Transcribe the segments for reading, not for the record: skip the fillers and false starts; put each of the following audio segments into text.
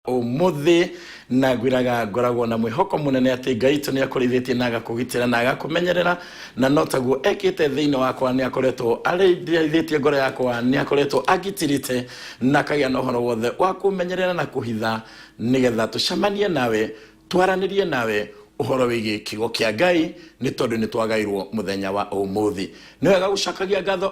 umuthi na gwiraga ngoragwo na mwihoko munene ati Ngai tu ni akorithitie na agakugitira na agakumenyerera na notaguo ekite thiini wakwa ni akoretwo arithitie ngoro yakwa ni akoretwo agitirite na kagia na horo wothe wa kumenyerera na kuhitha nigetha tucamanie nawe twaranirie nawe uhoro wigi kigo kia Ngai ni tondu ni twagairwo muthenya wa umuthi ni wega gucakagia ngatho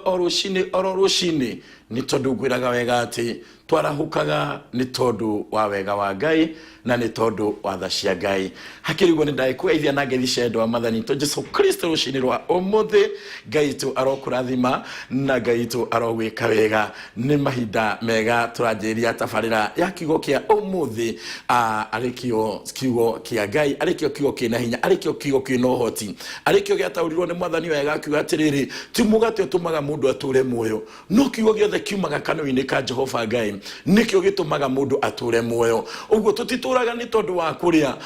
oro rucini ni tondu ngwiraga wega ati twarahukaga ni tondu wa wega wa Ngai na ni tondu wa tha cia Ngai hakirigwo ni ndaikuithia na ngethi cia mathani to Jesu Kristo rucini rwa umuthi Ngai tu arokurathima na Ngai tu arogwika wega ni mahinda mega turanjiria tabarira ya kigo kia umuthi arikio kigo kia Ngai arikio kigo kina hinya arikio kigo kina uhoti arikio giataurirwo ni mwathani wega akiuga atiriri ti mugate utumaga mundu ature muoyo no kigo giothe kiumaga kanua-ini ka Jehova Ngai nikio gitumaga mundu ature muoyo uguo tutituraga ni tondu wa kuria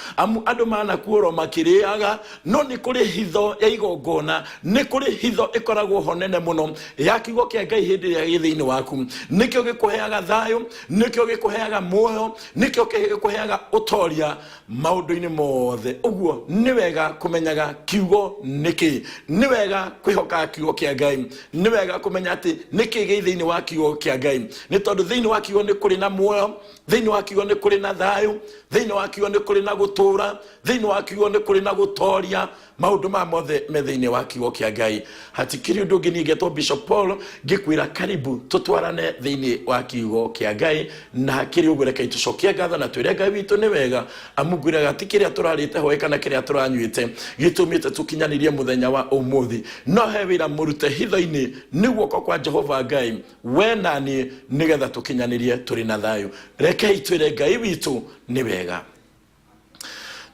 andu mana kuoro makiriaga no ni kuri hitho ya igongona ni kuri hitho ikoragwo honene muno ya kigo kia Ngai hindi ya githiini waku nikio gikuheaga thayo nikio gikuheaga muoyo nikio gikuheaga utoria maundu-ini mothe uguo ni wega kumenyaga kiugo niki ni wega kwihoka kiugo kia Ngai ni wega kumenya ati niki githiini wa kiugo kia Ngai ni tondu thiini wa kiugo ni kuri na muoyo thiini wa kiugo ni kuri na thayo thiini wa kiugo ni kuri na gutura thiini wa kiugo ni kuri na gutoria maundu ma mothe me thiini wa kiugo kia Ngai hatikiri undu ungi ningetwo Bishop Paul ngikwira karibu tutwarane thiini wa kiugo kia Ngai na hakiri uguo reke tucokie ngatho na twire Ngai witu ni wega amugwiraga atikiria turarite hoe kana kiria turanyuite gitumite tukinyanirie muthenya wa umuthi no he wira murute hitho-ini ni guoko kwa Jehova Ngai we nani nigetha tukinyanirie turi na thayo reke itwire Ngai witu ni wega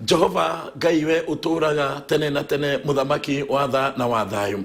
Jehova Ngai we uturaga tene na tene muthamaki wa tha na wa thayo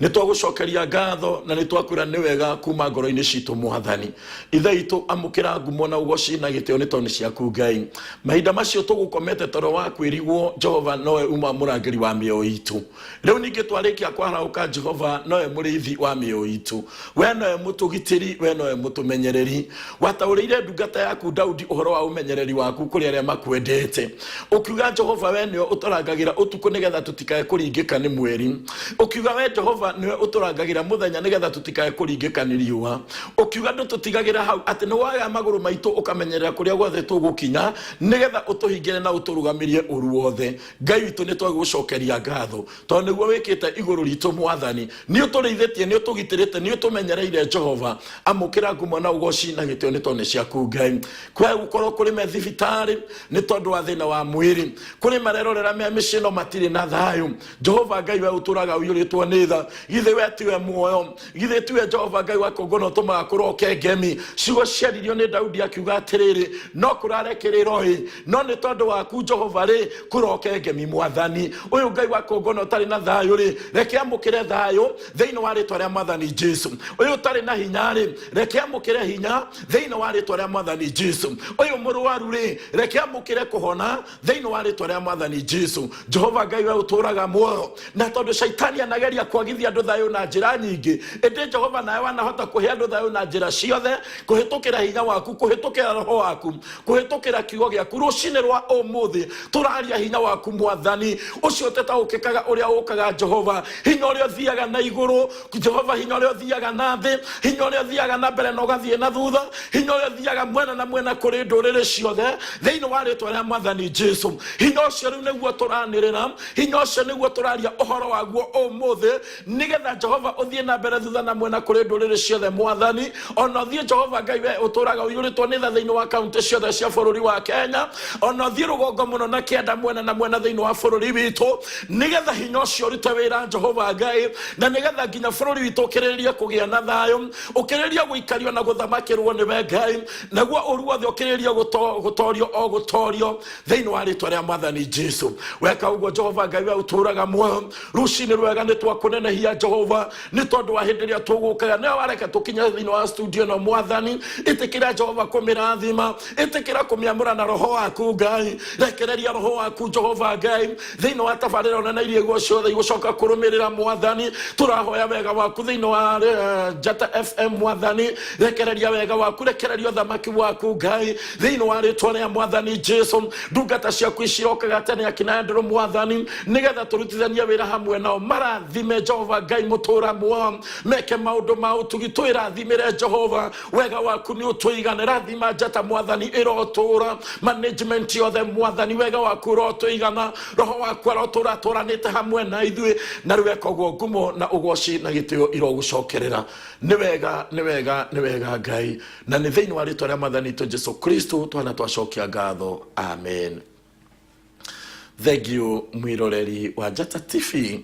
ni twagucokeria ngatho na ni twakwira ni wega kuma ngoro-ini citu mwathani ithe itu amukira ngumo na ugoci na gitio ni toni ciaku Ngai mahinda macio tugukomete toro wa kwirigwo Jehova nowe uma murangiri wa mioyo itu riu ningi twarikia kwarauka Jehova nowe murithi wa mioyo itu we nowe mutugitiri we nowe mutumenyereri wataurire ndungata yaku Daudi uhoro wa umenyereri waku kuri aria makwendete ukiuga Jehova we nio utorangagira utuku nigetha tutikae kuringika ni mweri ukiuga we Jehova niwe utorangagira muthenya nigetha tutikae kuringika ni riua ukiuga ndu tutigagira hau ati ni waga maguru maitu ukamenyerera kuria gwothe tugukinya nigetha utuhingire na uturugamirie uru wothe Ngai witu ni twagucokeria ngatho tondu niguo wikite iguru ritu mwathani ni uturithitie ni utugitirite ni utumenyereire Jehova amukira ngumo na ugoci na gitio ni toni ciaku Ngai kwa gukorwo kuri methibitari ni tondu wa thina wa mwiri kuri marerorera me micino matiri na thayo Jehova Ngai we uturaga uyuritwo ni tha githe we tiwe muoyo githe tiwe Jehova Ngai wako ngono tumaga kuroke ngemi cigo ciaririo ni Daudi akiuga atiriri no kurarekerero no ni tondu waku Jehova ri kuroke ngemi mwathani uyu Ngai wako ngono tari na thayo ri reke amukire thayo thiini wa ritwa ria mwathani Jesu uyu tari na hinya ri reke amukire hinya thiini wa ritwa ria mwathani Jesu uyu muruaru ri reke amukire kuhona thiini wa ritwa ria mwathani Jesu Jehova Ngai we uturaga muoyo na tondu shaitani anageria kwagithia andu thayo na njira nyingi ende Jehova nawe wanahota kuhe andu thayo na njira ciothe kuhitukira hinya waku kuhitukira roho waku kuhitukira kiugo giaku rucini rwa umuthi turaria hinya waku mwathani ucio tetaukikaga uria ukaga Jehova hinya uria thiaga na iguru Jehova hinya uria thiaga na thi hinya uria thiaga na mbere na ugathie na thutha hinya uria thiaga mwena na mwena kuri nduriri ciothe thiini wa ritwa ria mwathani Jesu hinya ucio riu niguo turanirira hinya ucio niguo turaria uhoro waguo umuthi nigetha Jehova uthie na mbere thutha na mwena kuri nduriri ciothe mwathani ona thie Jehova Ngai we uturaga uyuritwo ni tha thiini wa kaunti ciothe cia bururi wa Kenya ona thie rugongo muno na kienda mwena na mwena thiini wa bururi witu nigetha hinya ucio rute wira Jehova Ngai na nigetha nginya bururi witu ukiriria kugia na thayo ukiriria guikario na guthamakirwo ni we Ngai naguo uruothe ukiriria gutorio o gutorio thiini wa ritwa ya mwathani Jesu weka ugo Jehova Ngai we uturaga muoyo rucini rwega ni twakunenehia Jehova ni tondu wa hindi ria tugukaga ne wareka tukinya thini wa studio no mwathani itikira Jehova kumirathima itikira kumiamura na roho waku Ngai rekereria roho waku Jehova Ngai thini wa tabarira ona irie guo ciothe igucoka kurumirira mwathani turahoya wega waku thini wa Njata FM mwathani rekereria wega waku rekereria thamaki waku Ngai thini wa ritwa ria mwathani Jesu ndungata ciaku icirokaga tene akina nduru mwathani nigetha turutithania wira hamwe nao marathime Jehova Ngai mutura muo meke maundu ma utugi rathimire Jehova wega waku ni utuigane rathima Njata mwathani irotura management yothe mwathani wega waku rotuigana roho waku rotura turanite hamwe na ithui na rweka guo ngumo na ugoci na gitio irogucokerera ni wega Ngai na ni thini wa ritwa ria mwathani to Jesu Kristo twana twacokia ngatho amen. Thank you mwiroreri wa Njata TV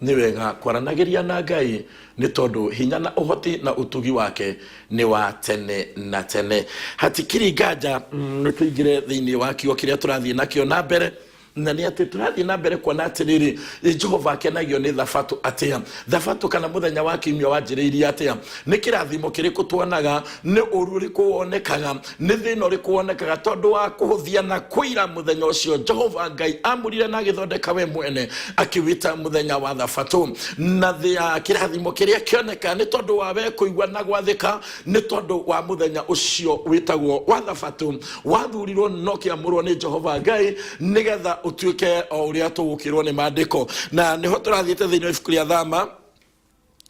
ni wega kwaranagiria na Ngai ni tondu hinya na uhoti na utugi wake ni wa tene na tene hatikiri nganja nituigire thini wa kiugo kiria turathie nakio na mbere na ni ati turathie na mbere kuona atiriri Jehova akenagio ni thabatu atia thabatu kana muthenya wa kiumia wanjiriirie atia ni kirathimo kiriku tuonaga ni ururi kuonekaga ni thina uri kuonekaga tondu wa kuhuthia na kuira muthenya ucio Jehova Ngai amurire na githondeka we mwene akiwita muthenya wa thabatu na thia kirathimo kiria kioneka ni tondu wa we kuigwa na gwathika ni tondu wa muthenya ucio witagwo wa thabatu wathurirwo no kiamurwo ni Jehova Ngai nigetha utuike o uria tugukirwo ni maandiko na niho turathiite thini wa ibuku ria Thama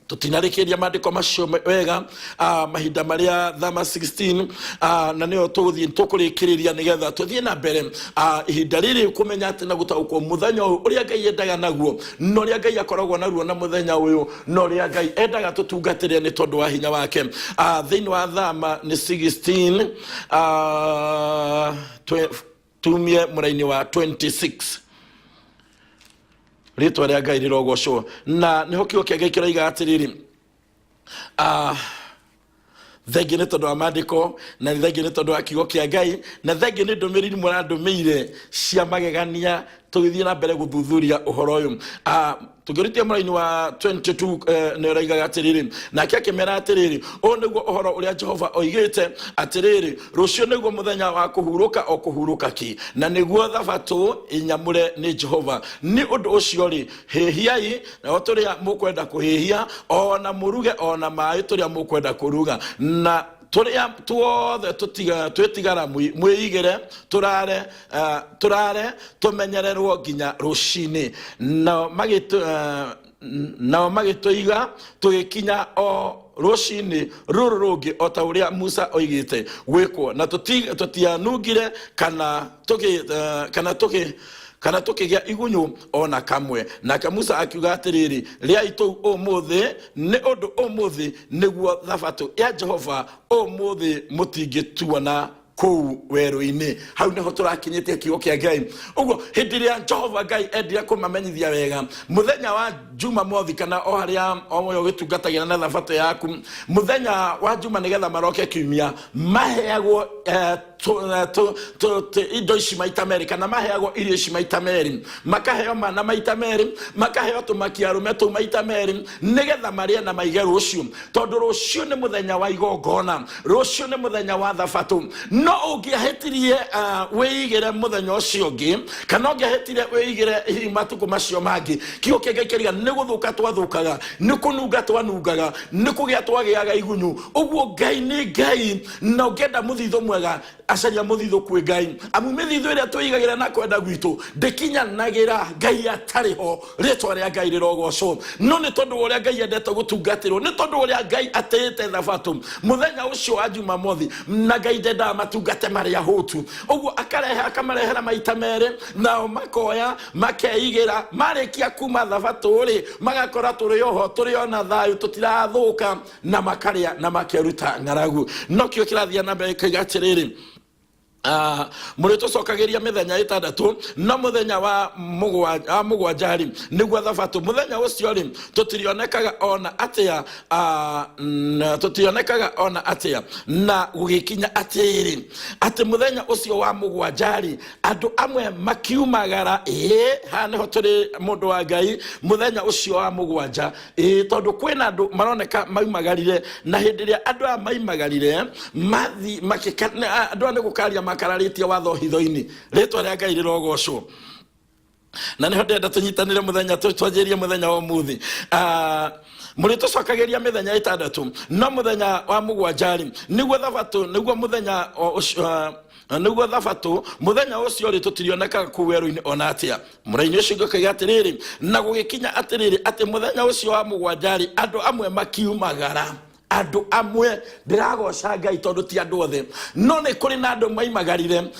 tutinarikiria maandiko macio wega mahinda maria Thama 16 na niyo tuguthie tukurikiriria nigetha tuthie na mbere ihinda riri kumenya ati na gutaukwo muthenya uria Ngai endaga naguo no uria Ngai akoragwo naruo na muthenya uyu no uria Ngai endaga tutungatire ni tondu wa hinya wake thini wa Thama ni 16 tumie muraini wa 26 ritwa ria Ngai rirogocwo na niho kiugo kia Ngai kiraiga atiriri thengi ni tondu wa maandiko na thengi ni tondu wa kiugo kia Ngai na thengi ni ndumiriri murandumiire cia magegania tugithie na mbere guthuthuria uhoro uyu tugiritie muraini wa 22 ne raiga atiriri na kia kimera atiriri o niguo uhoro uria Jehova oigite atiriri rucio niguo muthenya wa kuhuruka o kuhuruka ki na niguo thabatu inyamure ni Jehova ni undu ucio ri hehiai na oturia mukwenda kuhehia ona muruge ona mai turia mukwenda kuruga na turia tuothe twetigara mwigire turare tumenyererwo nginya rucini na magituiga tugikinya o rucini ruru rungi o ta uria Musa oigite gwikwo na tutianungire kana tukigia igunyu ona kamwe na Musa akiuga atiriri ria itu umuthi ni undu umuthi niguo thabatu ya Jehova umuthi mutingituona kou weru-ini hau niho turakinyitie kiugo kia Ngai uguo hindi ria Jehova Ngai endia kumamenyithia wega muthenya wa Juma mothi kana o haria o moyo gitungatagira na thabatu yaku muthenya wa Juma nigetha maroke kiumia maheagwo indo ici maita meri kana maheagwo irio ici maita meri makaheo mana maita meri makaheo tumaki arume tu maita meri nigetha maria na maige rucio tondu rucio ni muthenya wa igongona rucio ni muthenya wa thabatu no ungihetirie weigire muthenya ucio ngi kana ungihetirie weigire matuku macio mangi kiugo kia Ngai kiriga ni guthuka twathukaga ni kununga twanungaga ni kugia twagiaga igunyu uguo Ngai ni Ngai na ungenda muthitho mwega acaria muthitho kwi Ngai amu mithitho iria twigagira na kwenda gwitu ndikinyanagira Ngai atariho ritwa ria Ngai rirogocwo no ni tondu uria Ngai endete gutungatirwo ni tondu uria Ngai atete thabatu muthenya ucio wa Juma mothi na Ngai ndenda matungate maria hutu uguo akamarehera maita mere nao makoya makeigira marikia kuma thabatu ri magakora turi oho turi ona thayu tutirathuka na makaria na makeruta ngaragu no kio kirathia na mbere kigatiriri Murito sokageria mithenya itandatu na muthenya wa mugwanja niguo thabatu. Muthenya ucio ri tutirionekaga ona atia na gugikinya atiri ati muthenya ucio wa mugwanja andu amwe makiumagara hane hoturi mundu wa Ngai muthenya ucio wa mugwanja tondu kwina andu maroneka maumagarire na hindiria andu a maimagarire mathi makikana andu ane gukaria makararitie watho hitho-ini ritwa ria Ngai rirogocwo na niho ndenda tunyitanire muthenya twanjirie muthenya wa muthi murito cokageria mithenya itandatu no muthenya wa mugwanja niguo thabatu niguo muthenya niguo thabatu muthenya ucio ri tutirionekaga ku weru-ini ona atia muraini ucio ngokaga atiriri na gugikinya atiriri ati muthenya ucio wa mugwanja andu amwe makiumagara andu amwe ndiragoca Ngai tondu ti andu othe no ni kuri na andu maimagarire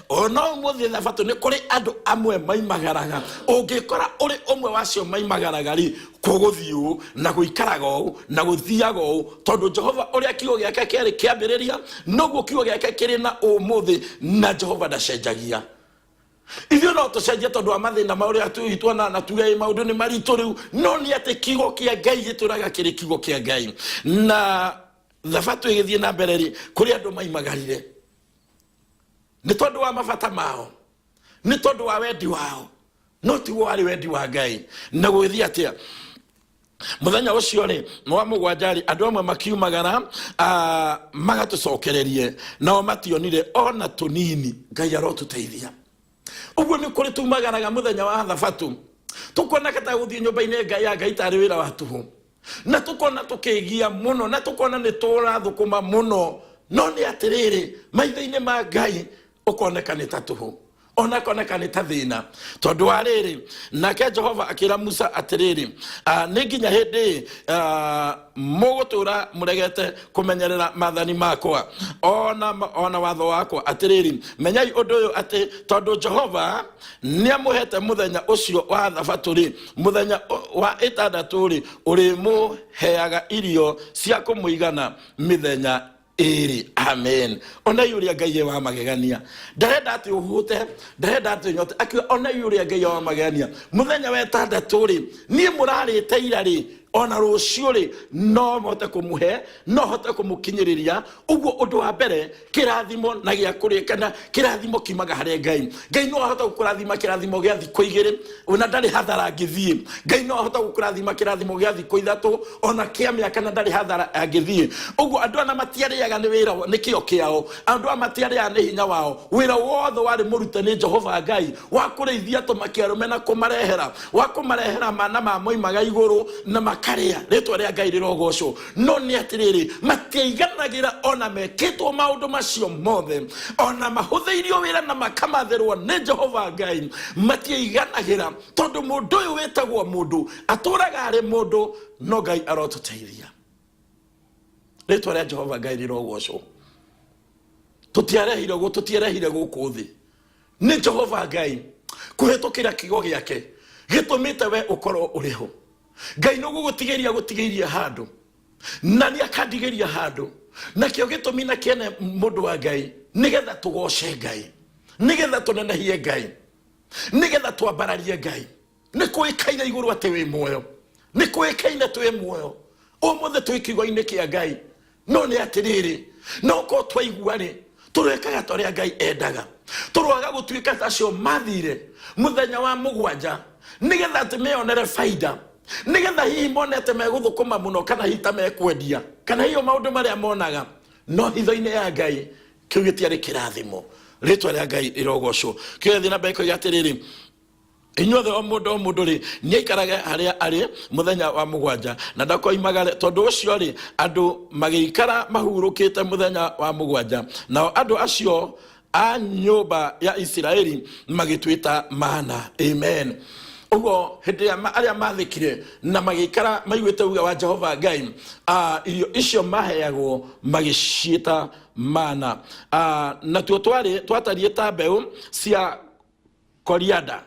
ona umuthi thabatu ni kuri andu amwe maimagaraga ungikora uri umwe wacio maimagaraga ri kuguthiu na guikaraga u na guthiaga u tondu Jehova uria kiugo giake kiri kiambiriria noguo kiugo giake kiri na umuthi na Jehova ndacenjagia. Ithio no tucenjia tondu wa mathina ma uria tuitwana na tuge maundu ni maritu riu no ni ati kiugo kia Ngai gituraga kiri kiugo kia Ngai na thabatu igithie na mbere ri kuri andu maimagarire ni tondu wa mabata mao ni tondu wa wendi wao no ti wari wendi wa Ngai na gwithia atia muthenya ucio ri wa mugwanja andu amwe makiumagara magatucokererie nao mationire ona tunini Ngai arotuteithia. Uguo ni kuri tumagaraga muthenya wa thabatu tukona kata guthie nyumba-ini Ngai tari wira wa tuhu na tukona tukigia muno na tukona ni tura thukuma muno no ni atiriri maitho-ini ma Ngai ukoneka ni tatuhu ona koneka ni tathina tondu ariri nake Jehova akira Musa atiriri ni nginya hindi mugutura muregete kumenyerera mathani makwa ona watho wakwa atiriri menyai undu uyu ati tondu Jehova ni amuhete muthenya ucio wa thabatu ri muthenya wa itandatu ri uri muheaga irio cia kumuigana mithenya iri. Amen. Ona yuria Ngai wa magegania ndarenda ati uhute ndarenda ati nyote akiwa ona yuria Ngai wa magegania muthenya wa itandatu ri ni murarite ira ri ona rucio ri no mote kumuhe no hote kumukinyiriria. Uguo undu wa mbere kirathimo na gia kurikana kirathimo kimaga hare Ngai no hote gukurathima kirathimo gia thikũ igĩrĩ ona ndari hathara ngithie Ngai no hote gukurathima kirathimo gia thikũ ithatu ona kia miaka na ndari hathara angithie. Uguo andu ana matiariaga ni wira ni kio kiao andu amatiariaga ni hinya wao wira wothe wari murute ni Jehova Ngai wa kureithia tumakiarume na kumarehera mana ma moimaga iguru na makaria ritwa ria Ngai rirogocwo no ni atiriri matiiganagira ona mekitwo maundu macio mothe ona mahutheirio wira na makamatherwo ni Jehova Ngai matiiganagira tondu mundu uyu wetagwo mundu aturaga ari mundu no Ngai arotuteithia. Ritwa ria Jehova Ngai rirogocwo tutierehire guku thi ni Jehova Ngai kuhetukira kigo giake gitumite we ukorwo uriho. Ngai no gutigiria handu na ni akadigiria handu na kio gitumi na kiene mundu wa Ngai nigetha tugoce Ngai nigetha tunenehie Ngai nigetha twambararie Ngai ni kuikaire iguru ati wi muoyo ni kuikaine twi muoyo umuthe twi kigo-ini kia Ngai no ni atiriri no ko twaigua ri turekaga toria Ngai endaga turwaga gutuika tacio mathire muthenya wa mugwanja nigetha ati meonere faida nigetha hihi monete meguthukuma muno kana hita mekwendia kana hiyo maundu maria monaga no hitho-ini ya Ngai kiu gitiari kirathimo. Ritwa ria Ngai rirogocwo kithi na mbeko yatiriri inyothe o mundu ri ni aikaraga haria ari muthenya wa mugwanja na ndakoimagare tondu ucio ri andu magikara mahurukite muthenya wa mugwanja nao andu acio a nyumba ya Israeli magitwita mana. Amen. Ugo hindi aria mathikire na magikara maiguite uga wa Jehova Ngai irio icio maheagwo magiciita mana na tuo twatarie ta mbeu cia korianda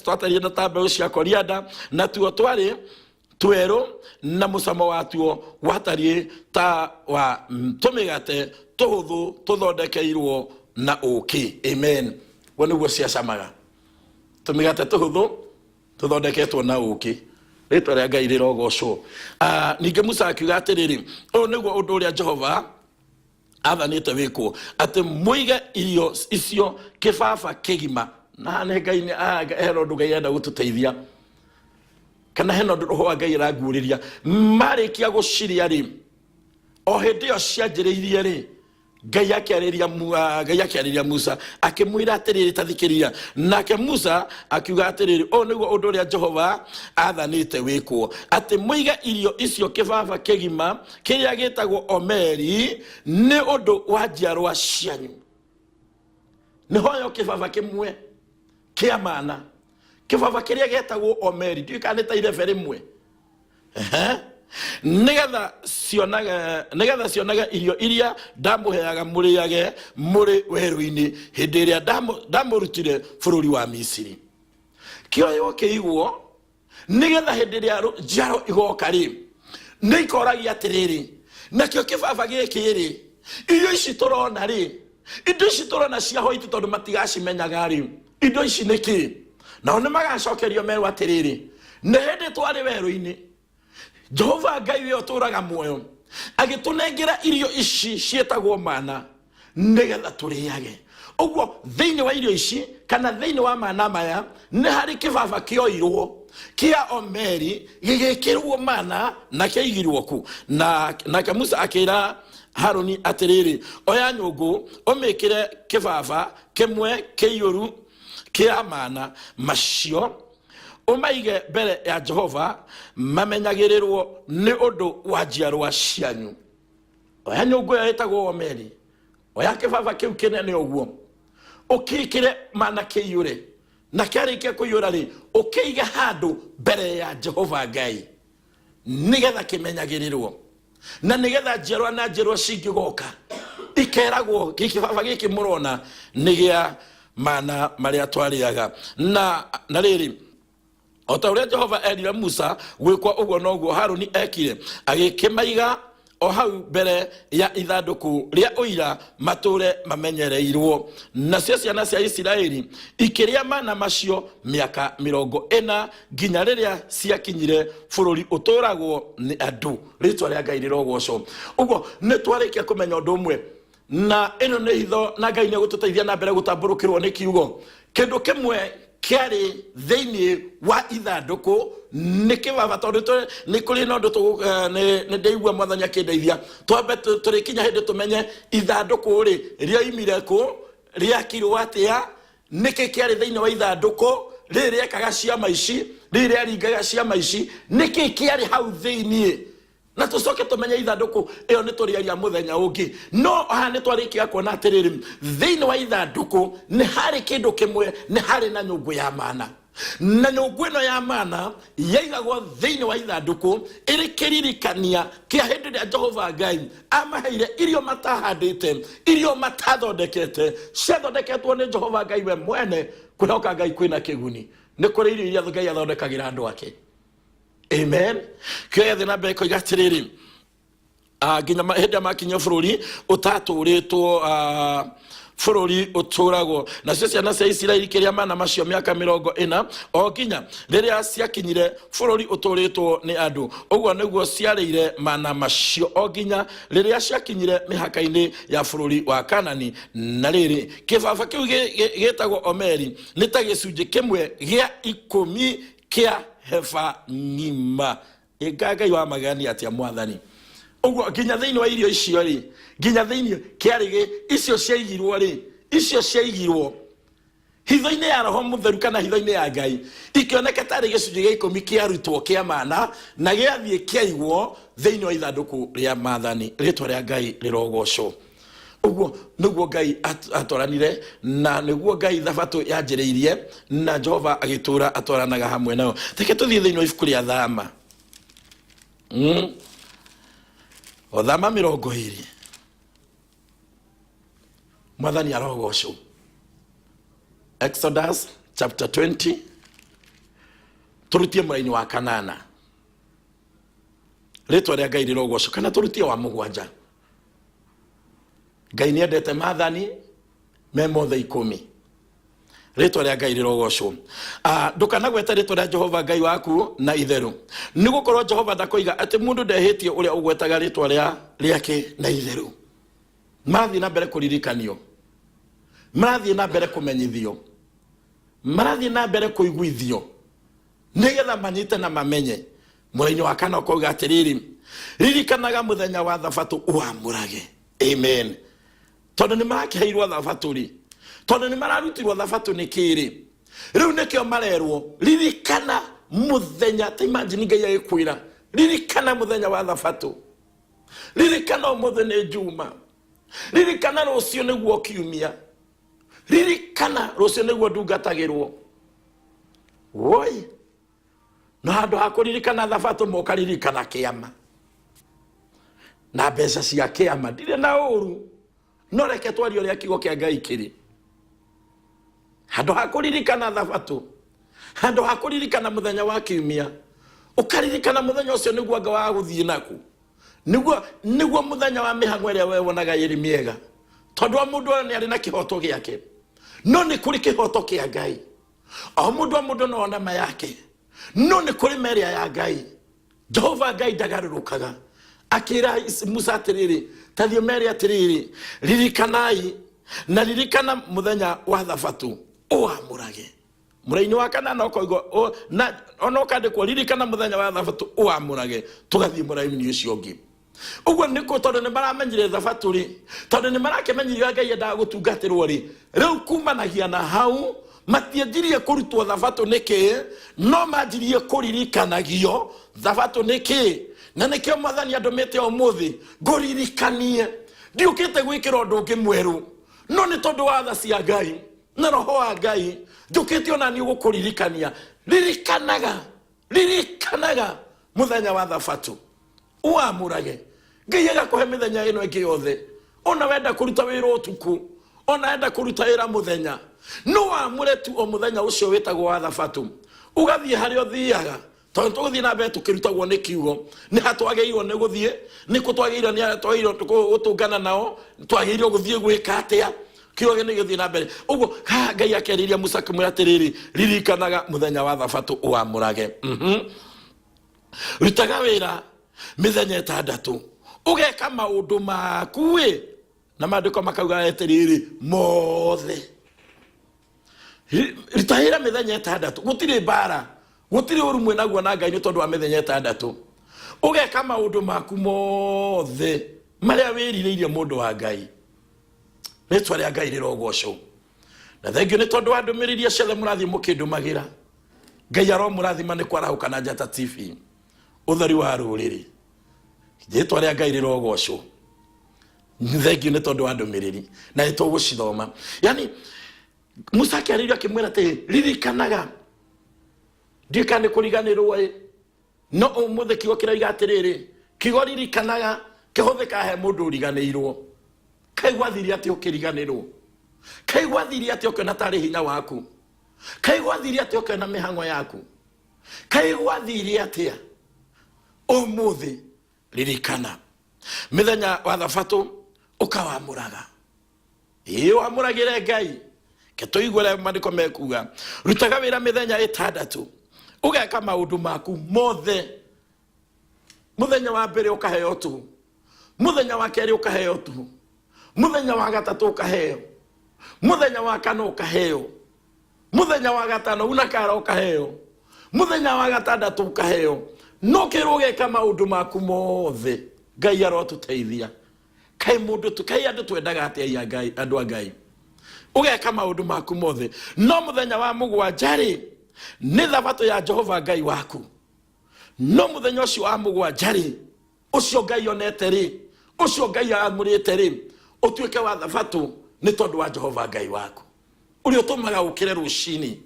twatarie ta mbeu cia korianda na tuo twari twero na musamo watuo watari ta wa tumigate tuhuthu tuthondekeirwo na uki. Amen. Woni gwo cia camaga tumigate tuhuthu tuthondeketwo na uki. Ritwa ria Ngai rirogocwo. Ninge Musa akiuga atiriri, uyu niguo undu uria Jehova athanite wikwo, ati muige irio icio kibaba kigima. Na ne Ngai ni heno ndu Ngai enda gututeithia, kana heno ndu roho wa Ngai ranguriria marikia guciria ri o hindi yo cianjiriirie ri Ngai akĩarĩria Musa akĩmwĩra atĩrĩrĩ tathikĩrĩria. Nake Musa akiuga atĩrĩrĩ, ũyũ nĩguo ũndũ ũrĩa Jehova athanĩte wĩkwo, atĩ mũige irio icio kĩbaba kĩgima kĩrĩa gĩtagwo omeri nĩ ũndũ wa njiarwa cianyu. Nĩho yo kĩbaba kĩmwe kĩa mana, kĩbaba kĩrĩa gĩtagwo omeri, ndiũĩ kana nĩ ta irebe rĩmwe. Nigetha cionaga irio iria ndamuheaga muriage muri weru-ini hindi iria ndamurutire bururi wa Misiri. Kĩoyo kĩigwo nigetha hindi iria njiaro igoka ri nĩ ikoragia atĩrĩrĩ, nakĩo kĩbaba gĩkĩ ri irio ici tũrona ri, indo ici tũrona cia hoiti tondũ matigacimenyaga ri, indo ici nĩkĩ? Nao nĩ magacokerio merwo atĩrĩrĩ, nĩ hindi twarĩ weru-ini Jehova Ngai we uturaga muoyo agitunengera irio ici cietagwo mana nigetha turiage. Uguo thiini wa irio ici kana thiini wa mana maya ni hari kibaba kioirwo kia omeri gigikirwo mana na kiaigirwo ku. Na Musa akira Haruni atiriri, oya nyungu umikire kibaba kimwe kiyuru kia mana macio umaige mbere ya Jehova mamenyagirirwo ni undu wa njiarwa cianyu. Oya nyungu yo itagwo omeri, oya kibaba kiu kinene uguo ukikire mana kiyure, na kiarike kuyura ri ukiiga handu mbere ya Jehova Ngai nigetha kimenyagirirwo, na nigetha njiarwa na njiarwa cingigoka ikeragwo kibaba giki murona nigia mana maria twariaga. Na riri ota uria Jehova erire Musa gwikwa uguo noguo Haruni ekire, agikimaiga o hau mbere ya ithanduku ria uira mature mamenyereirwo. Nacio ciana cia Isiraeli ikiria mana macio miaka 40 nginya riria ciakinyire bururi uturagwo ni andu. Ritwa ria Ngai rirogocwo. Uguo ni twarikia kumenya undu umwe, na ino ni hitho na Ngai ni gututeithia na mbere gutamburukirwo ni kiugo. Kindu kimwe kiari thiini wa ithanduku ni kibaba, tondu ni kuri no ndu ni ndeigua mwathani akindeithia twambe turikinya hindi tumenye ithanduku ri rioimire ku riakirwo atia, niki kiari thiini wa ithanduku riri riekaga ciama ici, riri riaringaga ciama ici, niki kiari hau thiini, na tucoke tumenye ithanduku iyo ni turiaria muthenya ungi. No ha ni twarikia kuona atiriri thiini wa ithanduku ni hari kindu kimwe, ni hari na nyungu ya mana, na nyungu ino ya mana yaigagwo thiini wa ithanduku iri kiririkania kia hindi ria Jehova Ngai amaheire irio matahandite, irio matathondekete, ciathondeketwo ni Jehova Ngai we mwene. Kwihoka Ngai kwina kiguni, ni kuri irio iria Ngai athondekagira andu ake. Amen. Kaya thina beko igatiriri nginya hindi amakinya bururi utaturitwo bururi uturagwo. Nacio ciana cia Isiraeli kiria mana macio miaka 40 o nginya riria ciakinyire bururi uturitwo ni andu. Uguo niguo ciarĩire mana macio o nginya riria ciakinyire mihaka-ini ya bururi wa Kanani. Na riri kibaba kiu gitagwo omeri ni ta gicunji kimwe gia 10 kia heba ngima. Ngai wa magani atia mwathani. Uguo nginya thiini wa irio icio ri, nginya thiini kiari icio ciaigirwo ri, icio ciaigirwo hitho-ini ya Roho Mutheru kana hitho-ini ya Ngai, ikioneka tari gicunji gia 10 kiarutwo kia mana na giathie kiaigwo thiini wa ithanduku ria Maathani. Ritwa ria Ngai rirogocwo. Uguo niguo Ngai atwaranire, na niguo Ngai thabatu yanjiriirie, na Jehova agitura atwaranaga hamwe nao. Teke tuthie thiini wa ibuku ria Thama, o Thama 20 mwathani arogocwo. Exodus chapter 20 turutie mwini wa kanana. Ritwa rĩa Ngai rĩrogocwo. Kana tũrutie wa mũgwanja. Ngai nĩendete maathani me mothe 10. Ritwa rĩa Ngai rĩrogocwo. Ndũkanagweta ritwa rĩa Jehova Ngai waku na itheru. Nĩgũkorwo Jehova ndakoiga atĩ mũndũ ndehĩtie ũrĩa ũgwetaga ritwa rĩake na itheru. Marathiĩ na mbere kũririkanio. Marathiĩ na mbere kũmenyithio. Marathiĩ na mbere kũiguithio. Nĩgetha manyite na mamenye. Mũraini wa kana ũkoiga atĩrĩrĩ, ririkanaga mũthenya wa Thabatũ ũamũrage. Amen. Tondũ nĩ marakĩheirwo Thabatũ rĩ. Tondũ nĩ mararutirwo Thabatũ nĩ kĩrĩ. Rĩu nĩkĩo marerwo, ririkana mũthenya, ta imagine Ngai agĩkwĩra, ririkana mũthenya wa Thabatũ. Ririkana ũmũthĩ nĩ Juma. Ririkana rũciũ nĩguo kiumia. Ririkana rũciũ nĩguo ndungatagĩrwo. Woi. Na handũ ha kũririkana Thabatũ mokaririkana kĩama. Na mbeca cia kĩama ndirĩ na ũru. No reke twarie ũrĩa kiugo kĩa Ngai kĩrĩ. Handũ ha kũririkana Thabatũ, handũ ha kũririkana mũthenya wa kiumia, ũkaririkana mũthenya ũcio nĩguo Ngai wa gũthiĩ naku. Nĩguo mũthenya wa mĩhang'o ĩrĩa we wonaga ĩrĩ mĩega. Tondũ o mũndũ nĩ arĩ na kĩhoto gĩake. No nĩ kũrĩ kĩhoto kĩa Ngai. O mũndũ no ona ma yake. No nĩ kũrĩ meria ya Ngai. Jehova Ngai ndagarũrũkaga. Akĩra Musa atĩrĩrĩ, ta thiĩ meria atĩrĩrĩ, ririkanai na ririkana mũthenya wa Thabatũ ũamũrage. Mũraini wa kana no koigo na ono kandĩkwo ririkana mũthenya wa Thabatũ ũamũrage. Tũgathiĩ mũraini ũcio ũngĩ. Ũguo nĩ tondũ nĩ maramenyire Thabatũ rĩ, tondũ nĩ marakĩmenyire Ngai endaga gũtungatĩrwo rĩ, rĩu kumanagia na hau matiendirie kũrutwo Thabatũ nĩkĩ, no manjirie kũririkanagio Thabatũ nĩkĩ. Na nĩkĩo Mwathani andũmĩte ũmũthĩ ngũririkanie. Ndiũkĩte gwĩkĩra ũndũ ũngĩ mwerũ, no nĩ tondũ wa tha cia Ngai na roho wa Ngai njũkĩte ona niĩ gũkũririkania. Ririkanaga mũthenya wa Thabatũ ũamũrage. Ngai agakũhe mĩthenya ĩno ĩngĩ yothe. Ona wenda kũruta wĩra ũtukũ, ona wenda kũruta wĩra mũthenya, no wamũre tu o mũthenya ũcio wĩtagwo wa Thabatũ. Ũgathiĩ harĩa ũthiaga. Tondũ tũgũthiĩ na mbere tũkĩrutagwo nĩ kiugo. Nĩ hatwagĩrĩirwo nĩ gũthiĩ, nĩ kũtwagĩrĩirwo nĩ twagĩrĩirwo gũtũngana nao, twagĩrĩirwo gũthiĩ gwĩka atĩa. Kiugo nĩ gĩthiĩ na mbere. Ũguo Ngai akĩarĩria Musa akĩmwĩra atĩrĩrĩ, ririkanaga mũthenya wa Thabatũ ũamũrage. Rutaga wĩra mĩthenya 6. Ũgeka maũndũ maku ĩ. Na maandĩko makauga atĩrĩrĩ, mothe. Rutahĩra mĩthenya 6. Gũtirĩ mbara. Gũtirĩ ũrumwe naguo na Ngai nĩ tondũ wa mĩthenya 6. Ũgeka maũndũ maku mothe marĩa wĩrirĩirie mũndũ wa Ngai. Rĩtwa rĩa Ngai rĩrogocwo. Na thengio nĩ tondũ wa ndũmĩrĩri ciothe mũrathiĩ mũkĩndũmagĩra. Ngai aromũrathima nĩ kwarahũka na Njata TV. Ũtheri wa rũrĩrĩ. Rĩtwa rĩa Ngai rĩrogocwo. Thengio nĩ tondũ wa ndũmĩrĩri na nĩ tũgũcithoma. Yani Musa akĩarĩria akĩmwĩra atĩ ririkanaga. Ndikane kũriganĩrwo ĩ. No ũmũthĩ kiugo kĩroiga atĩrĩrĩ, kiugo ririkanaga kĩhũthĩka he mũndũ ũriganĩirwo. Kaĩ gwathirie atĩ ũkĩriganĩrwo? Kaĩ gwathirie atĩ ũkĩona tarĩ hinya waku? Kaĩ gwathirie atĩ ũkĩona mĩhang'o yaku? Kaĩ gwathirie atĩa? Ũmũthĩ ririkana mĩthenya wa Thabatũ ũkawamũraga. Wamũragĩre Ngai. Ketũiguĩre maandĩko mekuga, rutaga wĩra mĩthenya 6. Ũgeka maũndũ maku mothe. Mũthenya wa mbere ũkaheo tu. Mũthenya wa kerĩ ũkaheo tu. Mũthenya wa gatatũ ũkaheo. Mũthenya wa kana ũkaheo. Mũthenya wa gatano unakara ũkaheo. Mũthenya wa gatandatũ ũkaheo. No kĩrwo ũgeka maũndũ maku mothe. Ngai arotũteithia. Kaĩ mũndũ kaĩ andũ twendaga atĩa Ngai, andũ a Ngai. Ũgeka maũndũ maku mothe. No mũthenya wa mũgwanja rĩ, nĩ Thabatũ ya Jehova Ngai waku. No mũthenya ũcio wa mũgwanja rĩ, ũcio Ngai onete rĩ, ũcio Ngai amũrĩte rĩ, ũtuĩke wa Thabatũ nĩ tondũ wa Jehova Ngai waku. Ũrĩa ũtũmaga ũkĩre rũcinĩ.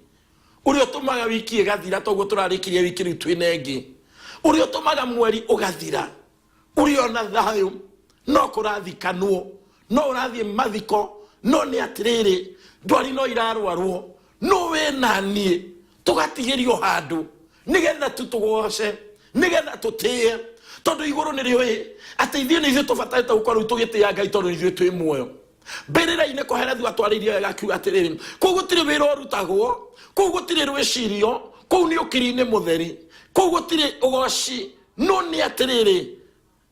Ũrĩa ũtũmaga wiki ĩgathira toguo tũrarĩkirie wiki rĩu twĩna ĩngĩ. Ũrĩa ũtũmaga mweri ũgathira. Ũrĩa ona thayũ no kũrathikanwo, no ũrathiĩ mathiko. No nĩ atĩrĩrĩ, ndwari no irarwarwo, no we na niĩ tũgatigĩrio handũ nĩgetha tũtũgoce, nĩgetha tũtĩe, tondu iguru ni rioi ati ithie ni ithie tubatarite gukorwo tugitia Ngai tondu ithie twi muoyo mbirira-ini koherethi atwaririe wega akiuga atiriri kuu gutiri wira urutagwo kuu gutiri rwicirio kuu ni ukiri-ini mutheri kuu gutiri ugoci no ni atiriri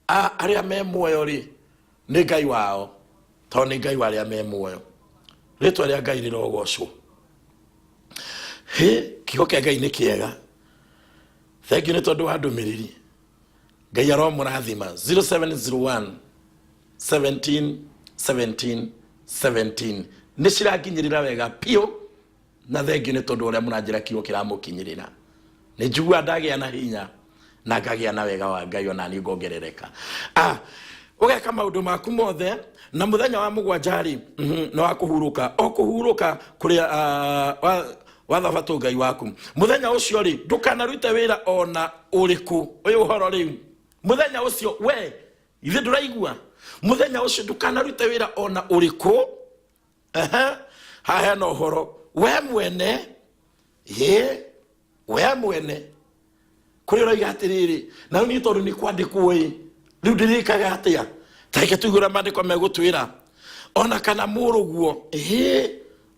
aria me muoyo ri ni Ngai wao tondu ni Ngai wa aria me muoyo ritwa ria Ngai rirogocwo kiugo kia Ngai ni kiega thank you ni tondu wa ndumiriri Ngai aromurathima 0701 17 17 17 ni cirakinyirira wega pio na thank you ni tondu uria muranjira kiugo kiramukinyirira ni njigua ndagia na hinya na ngagia na wega wa Ngai ona ni ngongerereka ugeka maundu maku mothe na muthenya wa mugwanjari no akuhuruka okuhuruka kuria wa thabatu Ngai waku muthenya ucio ri ndukanarute wira ona uriku uyu uhoro riu muthenya ucio we ithe nduraigua muthenya ucio ndukanarute wira ona uriku haha no uhoro we mwene we mwene kuri ura igatiriri na ni tondu ni kwandikwo riu ndirikaga atia take tugura mandiko megutwira ona kana muruguo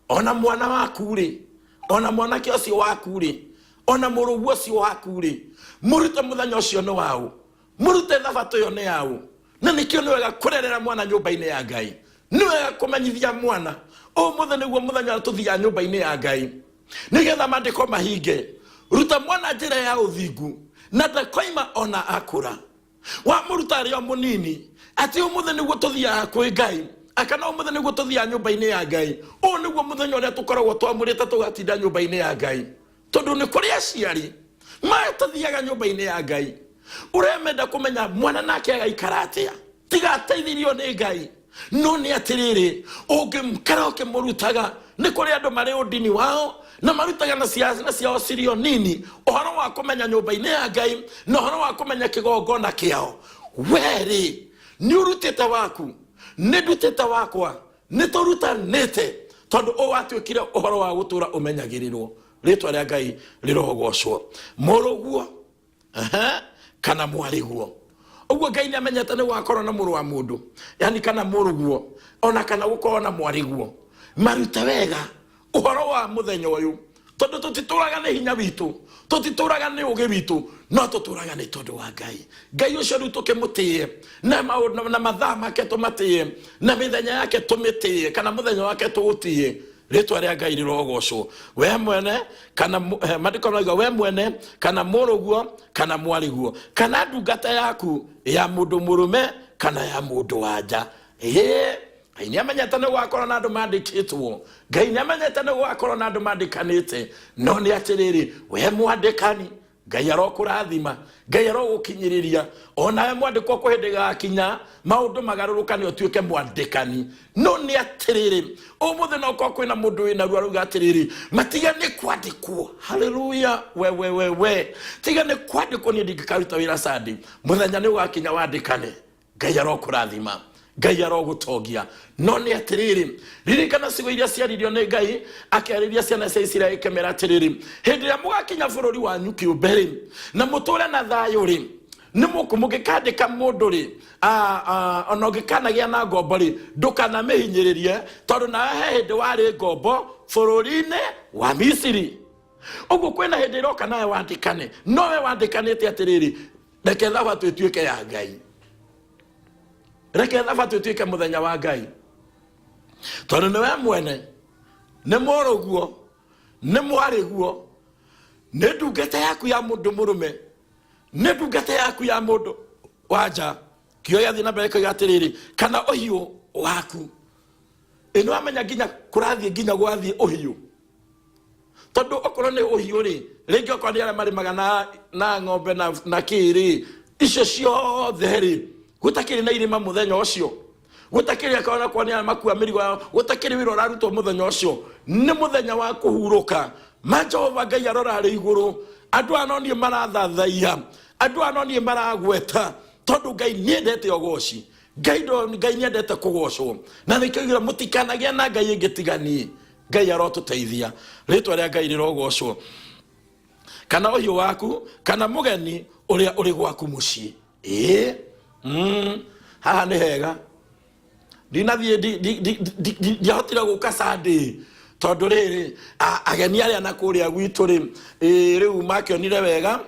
ona mwana waku ri ona mwana kiocio waku ri ona muruguo cio waku ri murute muthenya ucio no wao murute thabato yo ne yao na nikio ni wega kurerera mwana nyumba-ini ya Ngai ni wega kumenyithia mwana o muthe niguo muthenya tuthia nyumba-ini ya Ngai nigetha mandiko mahinge ruta mwana njira ya uthingu na ndakoima ona akura wa muruta rio munini ati umuthe niguo tuthia kwi Ngai akana umuthe niguo tuthia nyumba-ini ya Ngai o niguo muthenya uria tukoragwo twamurite tugatinda nyumba-ini ya Ngai tondu ni kuri aciari matuthiaga nyumba-ini ya Ngai uremenda kumenya mwana nake agaikara atia tiga ateithirio ni Ngai no ni atiriri ungimkara ukimurutaga ni kuri andu mari udini wao na marutaga na ciao cirio nini uhoro wa kumenya nyumba-ini ya Ngai na uhoro wa kumenya kigongona kiao weri ni urutite waku ni ndutite wakwa ni turutanite tondu o watuikire uhoro wa gutura umenyagirirwo ritwa ria Ngai rirogocwo muruguo kana mwariguo uguo Ngai ni amenyete ni wakorwo na muru wa mundu yani kana muruguo ona kana gukorwo na mwariguo maruta wega uhoro wa muthenya uyu tondu tutituraga ni hinya witu tutituraga ni ugi witu no tuturaga ni tondu wa Ngai Ngai ucio riu tukimutie na mathaa make tumatie na mithenya yake tumitie kana muthenya wake tugutie ritwa ria Ngai rirogocwo we mwene kana mandiko noiga we mwene kana muruguo kana mwariguo kana ndungata yaku ya mundu murume kana ya mundu wanja Ngai ni amenyete ni gwakorwo na andu mandikitwo Ngai ni amenyete ni gwakorwo na andu mandikanite no ni atiriri we mwandikani Ngai arokurathima Ngai arogukinyiriria ona we mwandikwo ku hindi gakinya maundu magaruruka ni otuike mwandikani no ni atiriri umuthe no ko kwina mundu wina ruo ruga atiriri matiga ni kwandikwo haleluya we tiga ni kwandikwo ni ndingikaruta wira sandi muthenya ni gakinya wandikane Ngai arokurathima Ngai arogutogia no ni atiriri ririkana cigo iria ciaririo ni Ngai akiariria ciana cia Isiraeli kemera atiriri hindi ya mugakinya bururi wanyu kiumbere na muture na thayo ri ni mukandika mundu ri ona ngikanagia na ngombo ri ndukana mehinyiririe tondu na he hindi wari ngombo bururi-ini wa Misiri uguo kwina hindi iroka nawe wandikane no we wandikanite atiriri reke thabatũ ituike ya Ngai reke thabatũ ituike muthenya wa Ngai tondu ni we mwene ni muruguo ni mwariguo ni ndungata yaku ya mundu murume ni ndungata yaku ya mundu wanja kioya thina mbere koiga atiriri kana uhiu waku ino amenya nginya kurathie nginya gwathie uhiu tondu okorwo ni uhiu ri ringi okorwo ni aria marimaga na ng'ombe na kiri icio ciothe ri gutakiri na irima muthenya ucio gutakiri akona kwa ni makua mirigo gutakiri wiro rarutwo muthenya ucio ni muthenya wa kuhuruka Jehova Ngai arora ri iguru andu anoni marathathaia andu anoni maragweta tondu Ngai niendete ogoci Ngai niendete kugocwo na nikigira mutikanagia na Ngai ingitigani Ngai arotuteithia ritwa ria Ngai rirogocwo kana uhiu waku kana mugeni uria uri gwaku mucii haha nĩ hega ndiahotire gũka Sunday tondu riri ageni aria na kuria gwitu ri riu makionire wega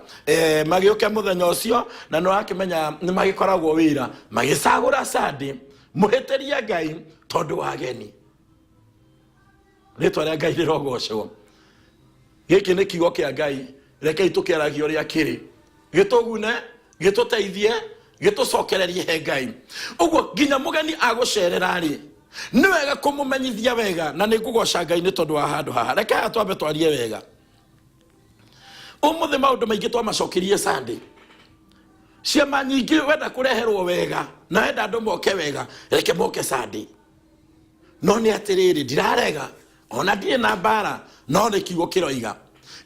magioke muthenya ucio na no akimenya ni magikoragwo wira magisagura Sunday muhitiria Ngai tondu wa ageni ritwa ria Ngai rirogocwo giki ni kiugo kia Ngai rekei tukiaragia uria kiri gitugune gituteithie gitucokererie he Ngai uguo nginya mugeni agucerera ri ni wega kumumenyithia wega na ni ngugoca Ngai ni tondu wa handu haha reka twambe twarie wega umuthi maundu maingi twamacokirie Sunday ciama nyingi wenda kureherwo wega na wenda andu moke wega reke moke Sunday no ni atiriri ndirarega ona ndire na mbara no ni kiugo kiroiga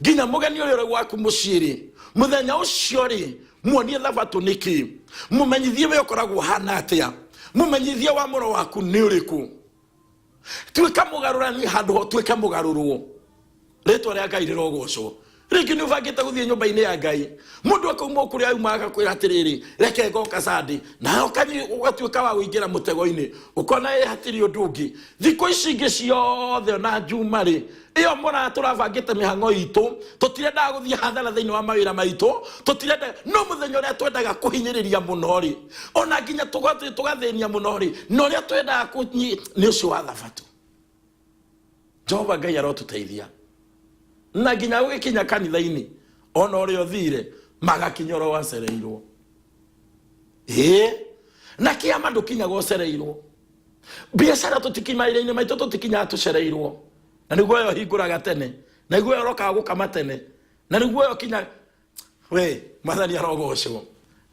nginya mugeni uri gwaku muciiri muthenya ucio ri muonie thabatu niki mumenyithie we ukoragwo hana atia mumenyithie wa muro waku ni uriku twika mugarurani handu ho twika mugarurwo ritwa ria Ngai rirogocwo ringi ni uvangite guthie nyumba-ini ya Ngai mundu akauma kuri auma agakwira atiriri reke ngoka Sunday na ukani ugatwika wa uingira mutego-ini ukona hatiri undu ungi thiko ici ingi ciothe na njuma ri iyo mona turavangite mihango itu tutirenda guthie hathara thiini wa mawira maitu tutirenda no muthenya uria twendaga kuhinyiriria muno ri ona nginya tugathenia muno ri no uria twendaga ni ucio wa thabatu Jehova Ngai arotuteithia na nginya ugikinya kanitha-ini ona uria uthire magakinyoro wacereirwo na kiama ndukinyaga ucereirwo biashara tutikimaire-ini maitu tutikinyaga tucereirwo na niguo yo hinguraga tene na niguo yo rokaga gukama tene na niguo yo kinya we mathani arogocwo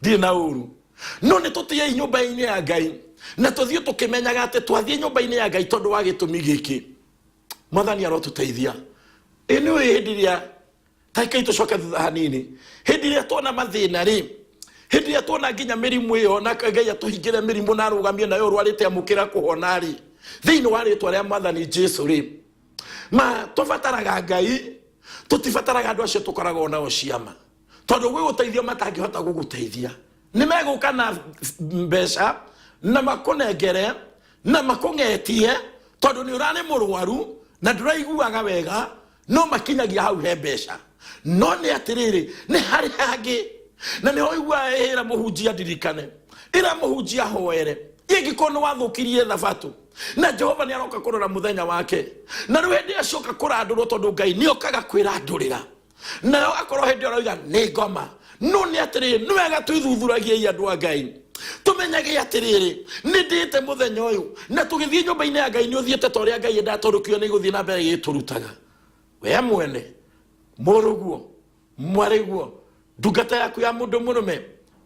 ndi na uru no ni tutie nyumba-ini ya Ngai na tuthie tukimenyaga ati twathie nyumba-ini ya Ngai tondu wa gitumi giki mathani arotuteithia eni we hindiria taika itucoke thutha hanini hindiria tuona mathina ri hindiria tuona nginya mirimu iyo na Ngai atuhingire mirimu na arugamie nayo rwarite amukira kuhona ri thiini wa ritwa ria Mwathani Jesu ri ma tufataraga Ngai tutifataraga andu acio tukoragwo nao ciama tondu gwe uteithio matangihota guguteithia ni meguka na mbeca na makunengere na makungetie tondu ni urane murwaru na nduraiguaga wega no makinyagia hau he mbeca no ni atiriri ni hari hangi na ni hoigua ira muhunjia ndirikane ira muhunjia hoere ingikono wathukirie thabatu na Jehova ni aroka kurora muthenya wake na ni hindi acoka kurandurwo tondu Ngai ni okaga kwirandurira na akorwo hindi arauga ni ngoma no ni atiriri ni wega twithuthuragie andu a Ngai tumenyage atiriri ni ndite muthenya uyu na tugithie nyumba-ini ya Ngai ni uthiete toria Ngai ndatorukio ni guthie na mbere giturutaga we mwene muruguo mwariguo ndungata yaku ya mundu murume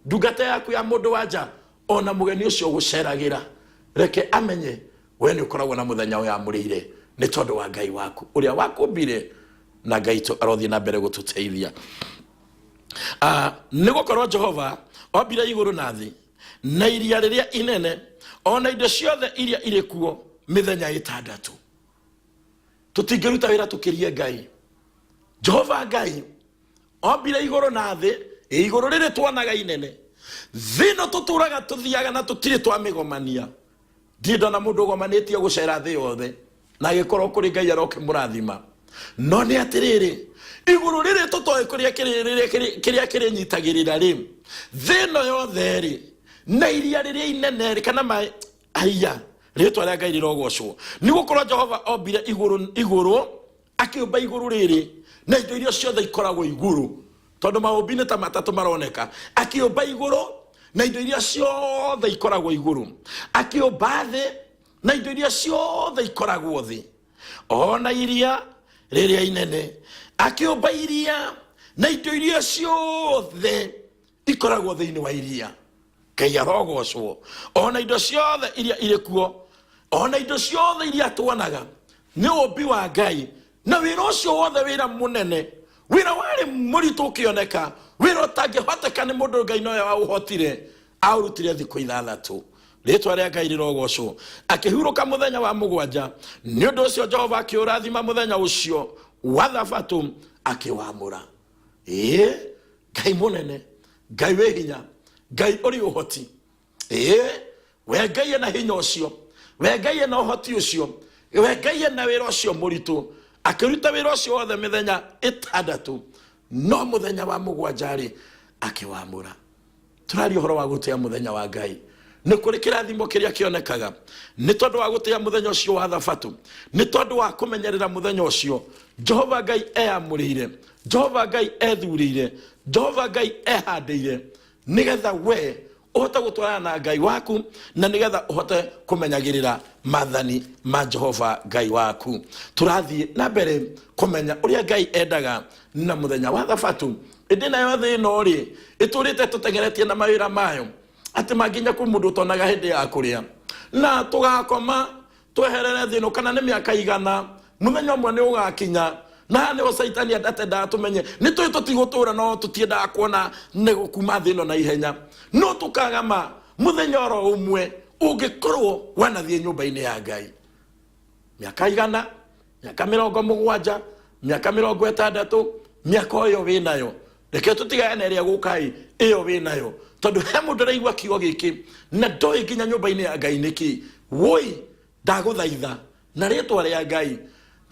ndungata yaku ya mundu wanja ona mugeni ucio guceragira reke amenye we ni ukoragwo na muthenya uyu amurire ni tondu wa Ngai waku uria wakumbire na Ngai tu arothie na mbere gututeithia ni gukorwo Jehova ombire iguru na thi na iria riria inene ona indo ciothe iria iri kuo mithenya itandatu tutingiruta wira tukirie Ngai Jehova Ngai ombire iguru na thi iguru riri tuonaga inene thino tuturaga tuthiaga na tutiri twamigomania ndindo na mundu gomanetie gucera thi yothe na gikorwo kuri Ngai aroke murathima no ni atiriri iguru riri tutoe kuria kiria kirinyitagirira ri thino yothe ri na iria riria inene kana mai aya ritwa ria Ngai rirogocwo ni gukorwo Jehova ombire iguru akiumba iguru riri na indo iria ciothe ikoragwo iguru tondu maumbi-ini ta matatu maroneka akiumba iguru na indo iria ciothe ikoragwo iguru akiumba thi na indo iria ciothe ikoragwo thi ona iria riria inene akiumba iria na indo iria ciothe ikoragwo thiini wa iria Ngai arogocwo ona indo ciothe iria iri kuo ona indo ciothe iria tuonaga ni umbi wa Ngai na wira ucio wothe wira munene wira wari muritu ukioneka wira utangihoteka ni mundu Ngai noyo auhotire aurutire thikũ ithathatu ritwa ria Ngai rirogocwo akihuruka muthenya wa mugwanja ni undu ucio Jehova akiurathima muthenya ucio wa thabatu akiwamura Ngai munene Ngai we hinya Ngai uri uhoti we Ngai na hinya ucio we Ngai na uhoti ucio we Ngai na wira ucio muritu akiruta wira ucio wothe mithenya 6 no muthenya wa mugwanjari akiwamura. Turari uhoro wa gutia muthenya wa Ngai ni kuri kirathimo kiria kionekaga ni tondu wa gutia muthenya ucio wa Thabatu ni tondu wa kumenyerera muthenya ucio Jehova Ngai eamurire Jehova Ngai ethurire Jehova Ngai ehandeire nigetha we uhote gutwarana na Ngai waku na nigetha uhote kumenyagirira mathani ma Jehova Ngai waku. Turathie na mbere kumenya uria Ngai endaga na muthenya wa Thabatu. Indi na yothe ino ri iturite tutengeretie na mawira mayo ati maginya ku mundu tonaga hindi ya kuria na tugakoma tweherere thino kana ni miaka igana muthenya umwe ni ugakinya na ne Saitani adate tumenye ni tutigutura no tutienda kuona ne kuma thino na ihenya no tukagama muthenya oro umwe ungikorwo wanathie nyumba-ini ya Ngai miaka igana miaka 70 miaka 60 miaka oyo winayo reke tutigane ria gukai iyo winayo tondu he mundu raigwa kiugo giki na ndoi nginya nyumba-ini ya Ngai niki woi ndaguthaitha na ritwa ria Ngai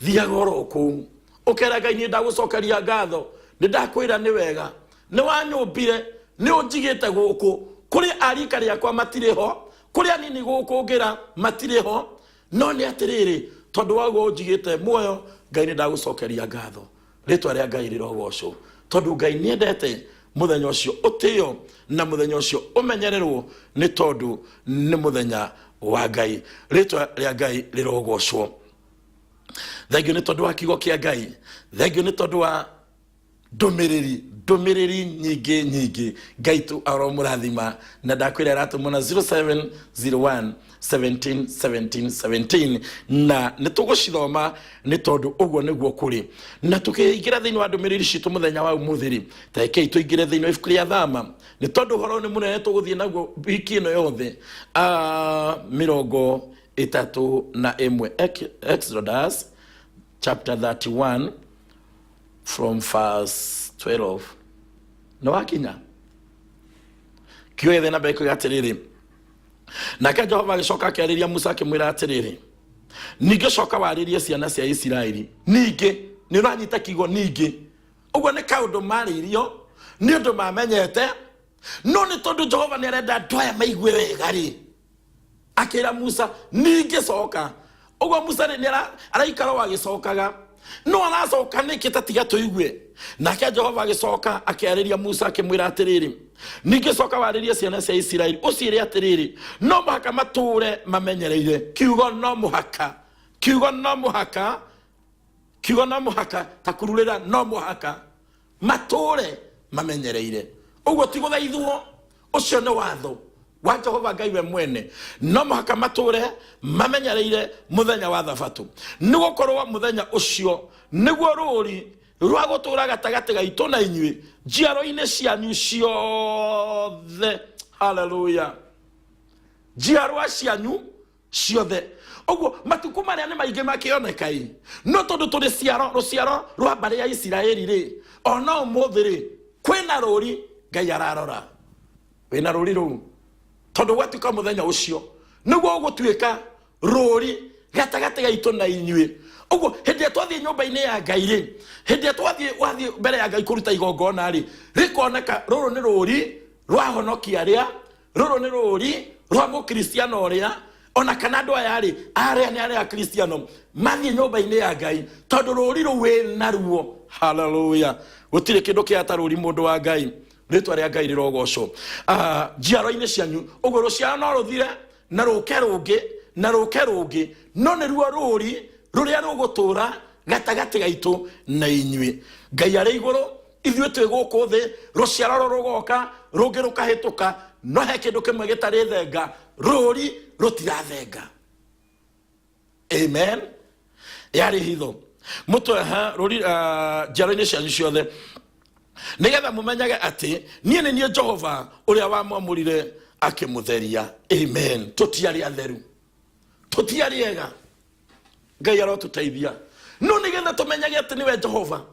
thiaga oro kuu ukera Ngai ni ndagucokeria ngatho ni ndakwira ni wega ni wanyumbire ni unjigite guku kuri arika riakwa matiriho kuri anini guku ngira matiriho no ni atiriri tondu wago unjigite muoyo Ngai ni ndagucokeria ngatho ritwa ria Ngai rirogocwo tondu Ngai ni endete muthenya ucio utio na muthenya ucio umenyererwo ni tondu ni muthenya wa Ngai ritwa ria Ngai rirogocwo. Thengiũ ni tondu wa kiugo kia Ngai thengiũ ni tondu wa ndumiriri nyingi Ngai tu aromurathima na ndakwira ratumuna 0701 17 17 17 na nitugucithoma ni tondu uguo niguo kuri na tukiingira thiini wa ndumiriri citu muthenya wa umuthiri takei tuingire thiini wa ibuku ria Thama ni tondu horo ni munene tuguthie naguo wiki ino yothe 31 Exodus chapter 31 from verse 12 no wakinya kiwe thena beko gatiriri na ka Jehova agicoka akiariria Musa akimwira atiriri ninge coka waririe ciana cia Isiraeli ninge ni uranyita kigo ninge uguo ni kaundu maririo ni undu mamenyete no ni tondu Jehova ni arenda ndoya maigwe wega ri akira Musa ninge coka uguo Musa ni araikara wagicokaga no aracoka niki tatiga tuigwe nake Jehova agicoka akiariria Musa akimwira atiriri ninge coka waririe ciana cia Isiraeli uciire atiriri no muhaka mature mamenyereire kiugo no muhaka takururira no muhaka mature mamenyereire uguo tiguthaithwo ucio ni watho wa Jehova Ngai we mwene no muhaka mature mamenyereire muthenya wa Thabatu nigukorwo muthenya ucio niguo ruri rwa gutura gatagati gaitu na inyui njiaro-ini cianyu ciothe. Haleluya. Njiarwa cianyu ciothe uguo matuku maria ni maingi makionekai no tondu turi ruciaro rwa mbari ya Isiraeli ri ona umuthi ri kwina ruri Ngai ararora wina ruri ru tondu watuka muthenya ucio niguo gutuika ruri gatagati gaitu na inyui uguo hindi twathie nyumba-ini ya Ngai ri hindi twathie wathie mbere ya Ngai kuruta igongona ri rikoneka ruru ni ruri rwa honokia ria ruru ni ruri rwa mukristiano ria ona kana andu aya ri aria ni aria kristiano mathie nyumba-ini ya Ngai tondu ruri ruwe naruo. Haleluya. Gutire kindu kia taruri mundu wa Ngai ritwa ria Ngai rirogocwo. Njiaro-ini cianyu uguo ruciaro no ruthire na ruke rungi no ni ruo ruri ruria rugutura gatagati gaitu na inyui. Ngai ari iguru ithuĩ twĩ gũkũ thĩ ruciaro rugoka rungi rukahituka no he kindu kimwe gitari thenga ruri rutirathenga. Amen. Yari hitho mutwe ruri njiaro-ini cianyu ciothe nigetha mumenyage ati nie ni Jehova uria wamwamurire akimutheria. Amen. Tutiari atheru tutiari ega Ngai arotuteithia no nigetha tumenyage ati niwe Jehova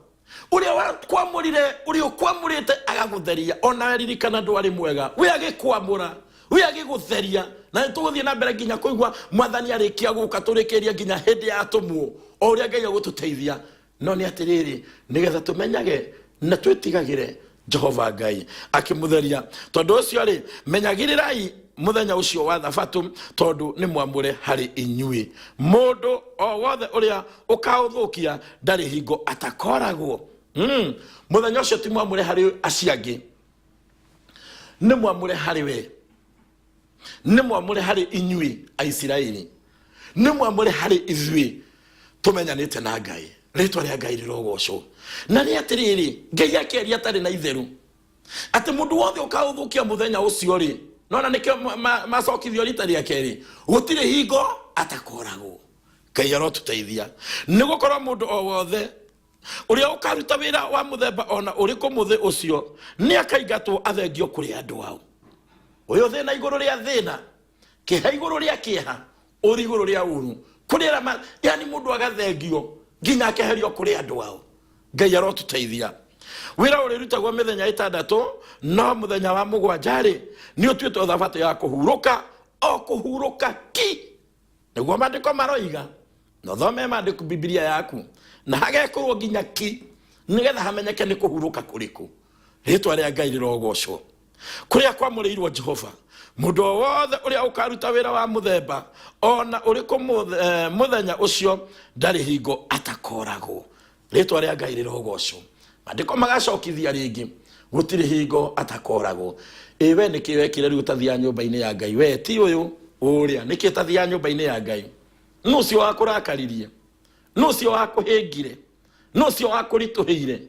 uria wakwamurire uria ukwamurite agagutheria ona ririkana ndwari mwega we agikwamura we agigutheria na tuguthie na mbere nginya kuigwa mwathani arikia guka turikiria nginya hindi ya tumwo uria Ngai agututeithia no ni atiriri nigetha tumenyage na twitigagire Jehova Ngai akimutheria tondu ucio ri menyagirirai muthenya ucio wa thabatu tondu ni mwamure hari inyui mundu o wothe uria ukauthukia ndari hingo atakoragwo muthenya ucio ti mwamure hari aciangi ni mwamure hari we ni mwamure hari inyui Aisiraeli ni mwamure hari ithui tumenyanite na Ngai ritwa ria Ngai rirogocwo na ni atiriri Ngai akieria atari na itheru ati mundu wothe ukauthukia muthenya ucio ri nona nikio macokithio rita ria keri gutire hingo atakoragwo Ngai arotuteithia ni gukorwo mundu o wothe uria ukaruta wira wa muthemba ona uriku muthi ucio ni akaigatwo athengio kuri andu ao uyo thina iguru ria thina kiha iguru ria kiha uri iguru ria uru kurira yani mundu agathengio nginya akeherio kuri andu ao Ngai arotuteithia wira uri rutagwo mithenya itandatu no muthenya wa mugwanja ri ni utuite thabato ya kuhuruka o kuhuruka ki niguo mandiko maroiga no thome mandiko Biblia yaku na hagekorwo nginya ki nigetha hamenyeke ni kuhuruka kuriku ritwa ria Ngai rirogocwo kuria kwamurirwo Jehova mundu wothe uria ukaruta wira wa muthemba ona uriku muthenya ucio ndari hingo atakoragwo ritwa ria Ngai rirogocwo mandiko magacokithia ringi gutire hingo atakoragwo we niki wekire riu tathia nyumba-ini ya Ngai we ti uyu uria niki tathia nyumba-ini ya Ngai no cio wakurakaririe no cio wakuhingire no cio wakurituhire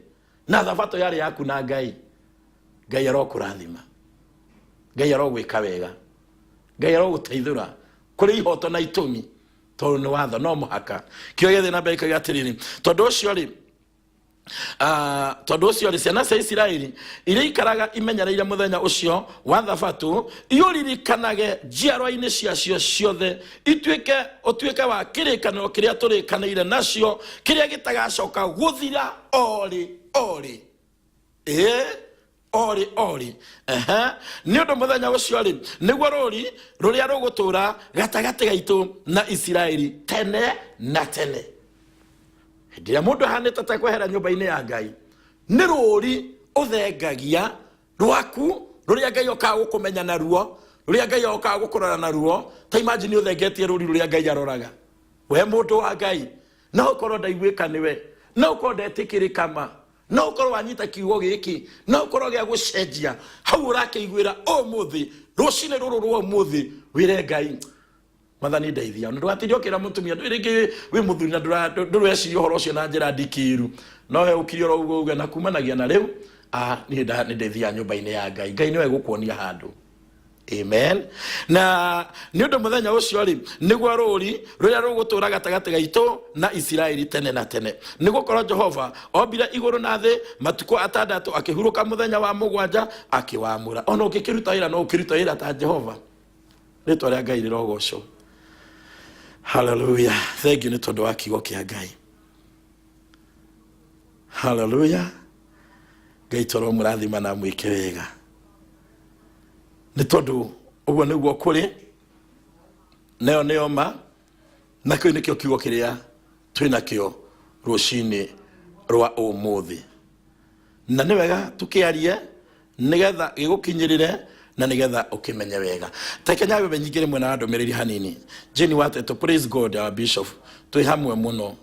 na thabato yari yaku na Ngai Ngai arokurathima Ngai arogwika wega Ngai aroguteithura kuri ihoto na itumi tondu ni watho no muhaka kio gethe na mbere kagiatiriri tondu ucio ri tondu ucio ri ciana cia Isiraeli iria ikaraga imenyereire muthenya ucio wa thabatu iuririkanage njiarwa-ini ciacio ciothe utuike wa kirikaniro kiria turikaniire nacio kiria gitagacoka guthira ori ni undu muthenya ucio ri niguo ruri ruria rugutura gatagati gaitu na Isiraeli tene na tene ndiya mundu hanita ta kwehera nyumba-ini ya Ngai ni ruri uthengagia rwaku ruria Ngai oka gukumenya na ruo ruria Ngai oka gukurora na ruo ta imagine uthengetie ruri ruria Ngai aroraga we mundu wa Ngai no ukorwo ndaiguika niwe no ukorwo ndetikirikama no ukorwo wanyita kiugo giki no ukorwo gia gucenjia hau urakeiguira umuthi rucine ruru rwa umuthi wire Ngai Mwathani ndeithia ndu atirio kira mutumia ndiriki wi muthuri na ndurweci uhoro ucio na njira ndikiru no he ukirio ugo na kumanagia na riu ni ndeithia nyumba-ini ya Ngai Ngai niwe gukuonia handu amen na ni undu muthenya ucio ri niguo ruri ruria rugutura gatagati gaitu na Isiraeli tene na tene niguo korwo Jehova ombire iguru na thi matuko atandatu akihuruka muthenya wa mugwanja akiwamura ona ukikiruta ira no ukiruta ira ta Jehova ritwa ria Ngai rirogocwo hallelujah thank you ni tondu wa kiugo kia Ngai hallelujah Ngai toro murathima na mwike wega ni tondu uguo niguo kuri neo neoma na kio nikio kiugo kiria twina kio rucini rwa umuthi na ni wega tukiarie nigetha gigukinyirire na nigetha ukimenye wega takenya we nyingire mwena ndomereri hanini Jenny wate to praise God our bishop twi hamwe muno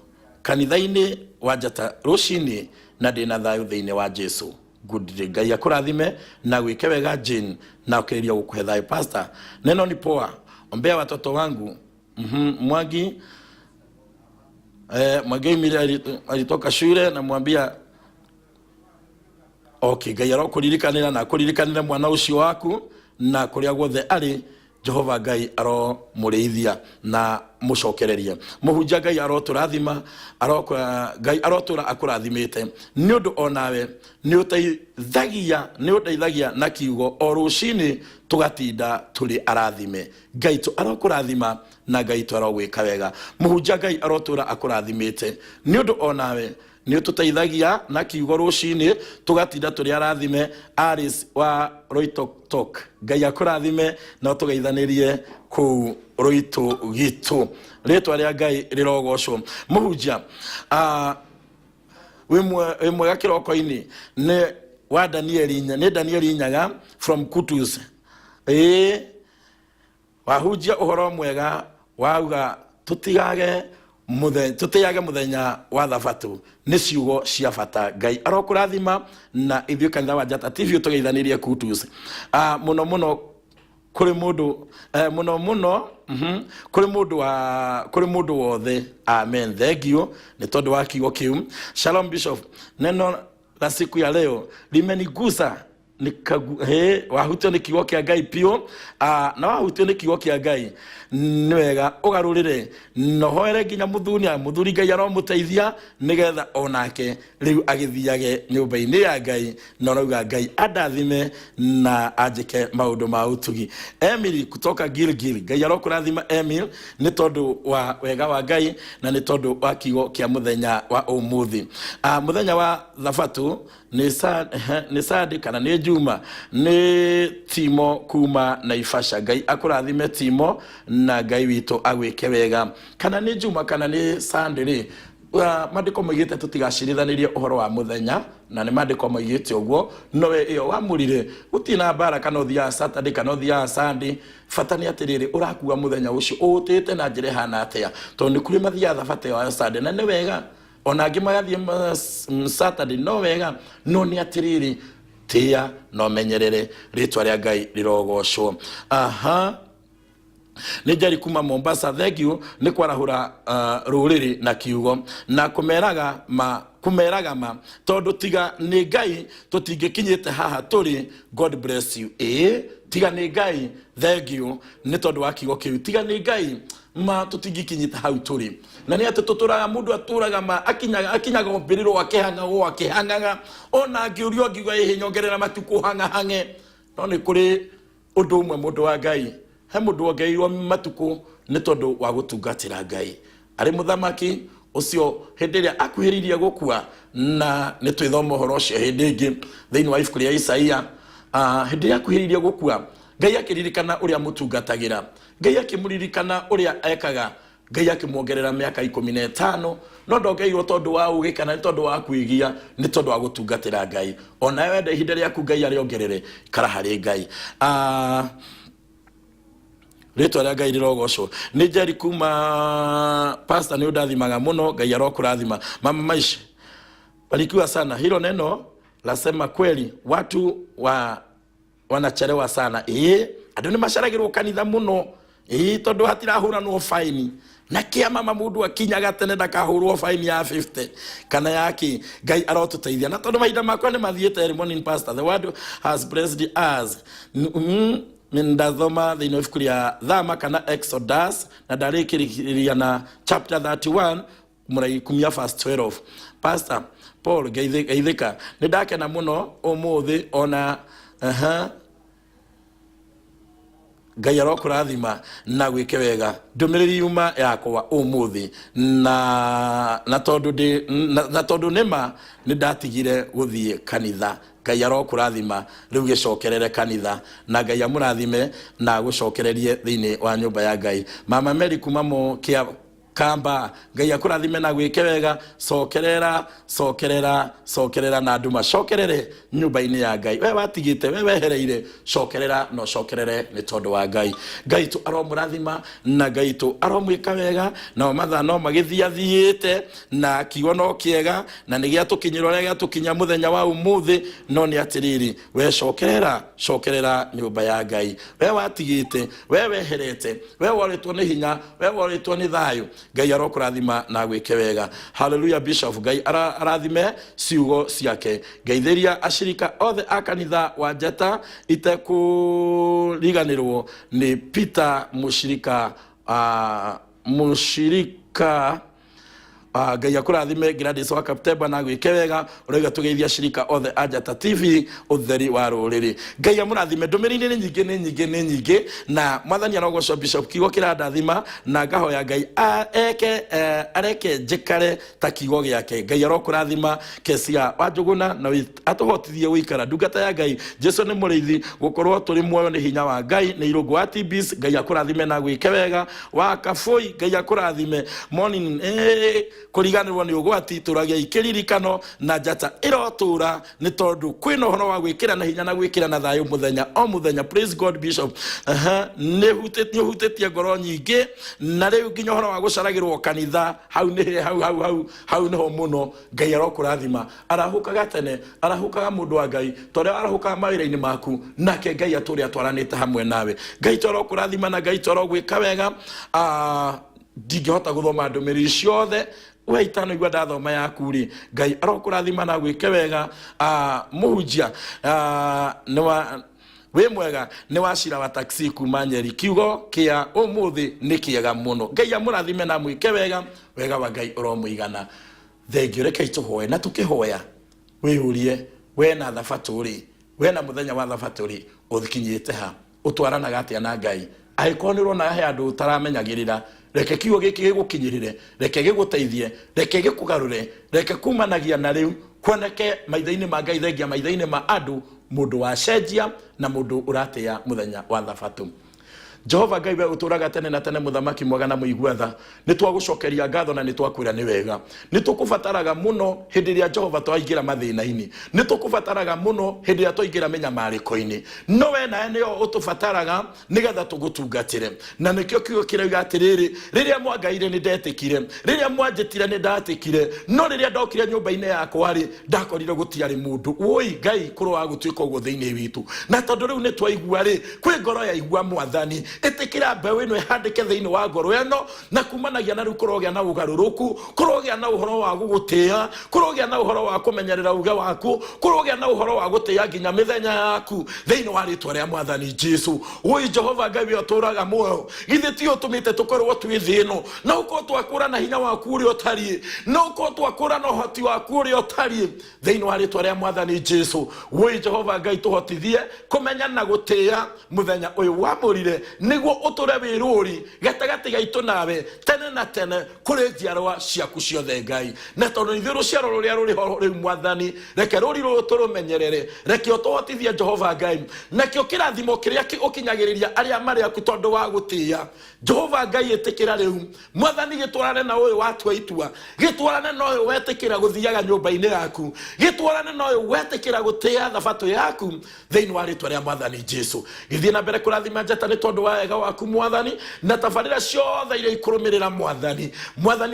kanitha-ini wanjata rucini na ndina thayu thiini wa Jesu good day Ngai akurathime na gwike wega Jane na ukiria gukuhe thayu pastor neno ni poa ombea watoto wangu Mwangi Mwangi alitoka shule na mwambia okay Ngai arokuririkanira na kuririkanira mwana ucio waku na kuria guothe ari Jehova Ngai aro murithia na mucokererie muhunja Ngai aroturathima Ngai arotura akurathimite ni undu onawe ni uteithagia na kiugo o rucini tugatinda tuli arathime Ngai tu arokurathima na Ngai twarogwika wega muhunja Ngai arotura akurathimite ni undu onawe ni tuteithagia na kiugo rucini tugatinda turi arathime Alice wa Roitotok Ngai akurathime na tugeithanirie ku Roito gitu ritwa ria Ngai rirogocwo muhunja wimwe gakiroko-ini ni wa Daniel Nyaga from Kutus wahunjia uhoro mwega wauga tutiage muthenya wa thabatu ni ciugo cia bata Ngai arokurathima na ithuĩ kanitha wa Njata TV tugeithanirie Kutus muno muno kuri mundu kuri mundu wothe amen thank you ni tondu wa kiugo kiu shalom bishop neno la siku ya leo limenigusa wahutio ni kiugo kia Ngai pio na wahutio ni kiugo kia Ngai ni wega ugarurire no hoere nginya muthuri Ngai aromuteithia nigetha onake riu agithiage nyumba-ini ya Ngai no rauga Ngai andathime na anjike maundu ma utugi Emily kutoka Gilgil Ngai arokurathima Emily ni tondu wa wega wa Ngai na ni tondu wa kiugo kia muthenya wa umuthi muthenya wa thabatu ni Sadi kana ni Juma ni Timo kuma Naivasha Ngai akurathime Timo na Ngai witu agwike wega kana ni Juma kana ni Sandri mandiko moigite tutigacirithanirie uhoro wa muthenya na ni mandiko moigite uguo nowe iyo wamurire utina bara kana uthia Saturday kana uthia Sunday fatani atiriri urakua muthenya ucio utite na njire hana atia to ni kuri mathia thabate wa Sunday na ni wega ona ngi magathie Saturday no wega no ni atiriri tia no menyerere ritwa ria Ngai rirogocwo ni Njeri kuma Mombasa thank you ni kwarahura ruriri na kiugo na kumeraga ma tondu tiga ni Ngai tutingikinyite haha turi God bless you tiga ni Ngai thank you ni tondu wa kiugo kiu tiga ni Ngai ma tutingikinyite hau turi na ni ati tuturaga mundu aturaga ma akinyaga ombiriro wakihangaga ona ngiurio ngiuga ihinyongerera matuku hange no ni kuri undu umwe mundu wa Ngai he mundu ongeirwo matuku ni tondu wa gutungatira Ngai ari muthamaki ucio hindi ria akuhiririe gukua na ni twithoma uhoro ucio hindi ingi thiini wa ibuku ria Isaia hindi ria akuhiririe gukua Ngai akiririkana uria mutungatagira Ngai akimuririkana uria ekaga Ngai akimuongerera miaka 15 no ndongeirwo tondu wa ugi kana tondu wa kuigia ni tondu wa gutungatira Ngai ona wende hindi ria ku Ngai ariongerere kara hari Ngai ritwa ria Ngai rirogocwo ni Njeri kuma pastor ni undathimaga muno Ngai arokurathima mama Maisha barikiwa sana hilo neno lasema kweli watu wanachelewa sana andu ni macaragirwo kanitha muno tondu hatirahura no fine na kia mama mundu akinyaga tene ndakahurwo fine ya 50 kana yaki Ngai arotuteithia na tondu mahinda makwa ni mathiete morning pastor the word has blessed us Mindathoma thiini ibuku ria Thama kana Exodus na ndarikiriria na chapter 31 murai kumia verse 12 pastor Paul geithika ni ndakena muno umuthi ona Ngai arokurathima na gwike wega ndumiriri yuma yakwa umuthi na tondu nima ni ndatigire guthie kanitha Ngai arokurathima riu gicokerere kanitha na Ngai amurathime na gucokererie thiini wa nyumba ya Ngai mama Mary kuma mo kia Kamba Ngai akurathime na gwike wega sokerera na nduma cokerere nyumba-ini ya Ngai we watigite we wehereire cokerera no cokerere ni tondu wa Ngai tu aromurathima na Ngai tu aromwika wega na mathaa no magithiathiite na kiugo no kiega na nigia tukinyirore tukinya muthenya wa umuthi no ni atiriri we cokerera nyumba ya Ngai we watigite we weherete we woritwo ni hinya we woritwo ni thayu Ngai arokurathima na gwike wega hallelujah bishop Ngai arathime ciugo ciake ngeithiria ashirika othe akanitha wa Njata itekuriganirwo ni Peter mushirika Ngai akurathime Gladys wa Kapteba na gwike wega urega tugeithia shirika othe Ajata TV utheri wa ruriri. Ngai amurathime ndumiriri ni nyingi na mwathani arogocwo Bishop Kigo Kirandathima na ngahoya Ngai areke njikare ta kigo giake. Ngai arokurathima Kesia Wanjuguna na atuhotithie guikara ndungata ya Ngai. Jesu ni murithi gukorwo turi muoyo ni hinya wa Ngai ni irungu wa TBS. Ngai akurathime na gwike wega wa Kafoi. Ngai akurathime morning kuriganirwo ni ugwati turagia ikiririkano na njata irotura ni tondu kwina horo wa gwikira na hinya na gwikira na thayo muthenya o muthenya. Praise God Bishop. Ni hutetie ngoro nyingi na riu nginya horo wa gucaragirwo kanitha hau niho muno. Ngai arokurathima arahukaga tene arahukaga mundu wa Ngai tore arahukaga mawira-ini maku nake Ngai aturi atwaranite hamwe nawe. Ngai arokurathima na Ngai arogwika wega. Ndingihota guthoma ndumiriri ciothe we itano igwa ndathoma yaku ri. Ngai arokurathima na gwike wega. Muhunjia we mwega ni wacira wa taxi kuma Nyeri kiugo kia umuthi ni kiega muno. Ngai amurathime na mwike wega wega wa Ngai uromuigana. Thengio reke tuhoe na tukihoya wihurie we na thabaturi we na muthenya wa thabaturi uthikinyite ha utwaranaga atia na Ngai aikonirwo na he andu utaramenyagirira. Reke kiugo giki gigukinyirire reke giguteithie reke gikugarure reke kumanagia na riu kuoneke maitho-ini ma Ngai thengia maitho-ini ma andu mundu wa cenjia na mundu uratia muthenya wa thabatu. Jehova Ngai we uturaga tene na tene muthamaki mwega na muiguatha ni twagucokeria ngatho na ni twakwira ni wega. Ni tukubataraga muno hindi ria Jehova twaingira mathina-ini. Ni tukubataraga muno hindi ria twaingira menyamariko-ini. No we na eneo utubataraga nigetha tugutungatire. Na nikio kiugo kirauga atiriri riria mwangaire ni ndetikire riria mwanjitire ni ndatikire no riria ndokire nyumba-ini yakwa ri ndakorire gutiari mundu. Oi Ngai kuro wa gutwika uguo thiini witu na tondu riu ni twaigua ri kwi ngoro ya igua mwathani itikira mbeũ ino ihandike thiini wa ngoro eno na kumanagia na riu kurogia na ugaruruku kurogia na uhoro wa gugutia kurogia na uhoro wa kumenyerera uge waku kurogia na uhoro wa gutia nginya mithenya yaku thiini wa ritwa ria mwathani Jesu. Oi Jehova Ngai we uturaga muoyo githi ti utumite tukorwo twi thiino na uko twakura na hinya waku uri utari na uko twakura na uhoti waku uri utari thiini wa ritwa ria mwathani Jesu. Oi Jehova Ngai tuhotithie kumenya na gutia muthenya uyu wa murire niguo uture wiruri gatagati gaitu nawe tene na tene kuri njiarwa ciaku ciothe Ngai. Na tondu ithuĩ ruciaro ruria ruri ho riu mwathani reke ruri turumenyerere reke utuhotithie Jehova Ngai nakio kirathimo kiria ukinyagiriria aria mari aku tondu wa gutia Jehova Ngai itikira riu mwathani gitwarane na uyu watua itua gitwarane na uyu wetikira guthiaga nyumba-ini yaku gitwarane na uyu wetikira gutia thabatu yaku thiini wa ritwa ria mwathani Jesu. Githie na mbere kurathima njata ni tondu wa wega waku mwathani na tabarira ciothe iria ikurumirira mwathani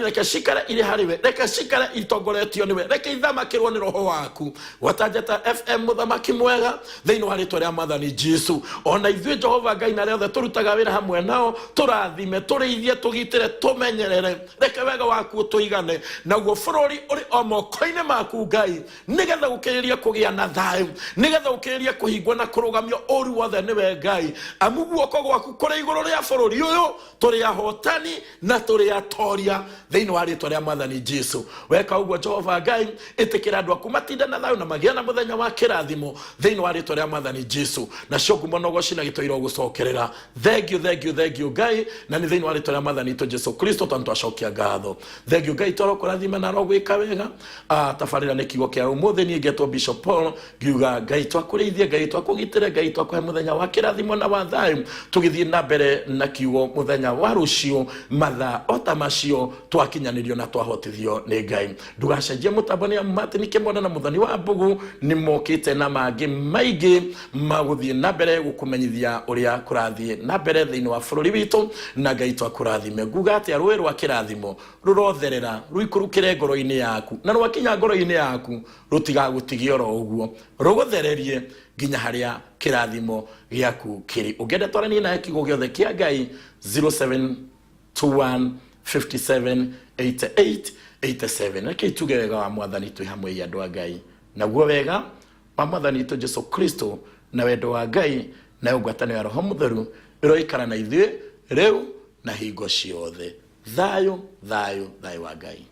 reke cikare iri hariwe reke cikare itongoretio niwe reke ithamakirwo ni roho waku watanjata FM muthamaki mwega thiini wa ritwa ria mwathani Jesu. Ona ithuĩ Jehova Ngai na riothe turutaga wira hamwe nao turathime turithie tugitire tumenyerere reke wega waku tuigane naguo bururi uri o moko-ini maku Ngai nigetha gukiriria kugia na thayu nigetha gukiriria kuhingwo na kurugamio uru wothe niwe Ngai amu guoko gwaku kuri iguru ria bururi uyu turi ahotani na turi atoria thiini wa ritwa ria mwathani Jesu. Weka uguo Jehova Ngai itikira andu aku matinda na thayu na magia na muthenya wa kirathimo thiini wa ritwa ria mwathani Jesu. Na cio ngumo nogoci na gitoiro gucokerera thank you Ngai na ni thiini wa ritwa ria mwathani to Jesu Kristo tondu acokia ngatho. Thank you Ngai toro kurathima na rogwika wega. Tabarira ni kiugo kia umuthi ni ngetwo Bishop Paul ngiuga Ngai twakurithie Ngai twakugitire Ngai twakwe muthenya wa kirathimo na wa thayu tugithie na mbere na kiugo muthenya wa rucio matha ota macio twakinyanirio na twahotithio ni Ngai. Ndugacenjie mutambani ya Martin Kimona na muthani wa Mbugu ni mokite na mangi maigi maguthie na mbere gukumenyithia uria kurathie na mbere thiini wa bururi witu na Ngai twakurathime. Nguga atia rũĩ rwa kĩrathimo rũrotherera rũikurukire ngoro-ini yaku na rwakinya ngoro-ini yaku rũtigagũtigie oro ũguo rũgũthererie nginya haria kĩrathimo gĩaku kĩrĩ. Ũngĩenda twaranie na kiugo gĩothe kĩa Ngai 0721578887 reke tuge wega wa mwathani twĩ hamwe i andũ a Ngai naguo wega wa mwathani to Jesu Kristo na wendo wa Ngai na ngwatanĩro ya Roho Mũtheru ĩroikara na ithuĩ rĩu na hingo ciothe. Thayo wa Ngai.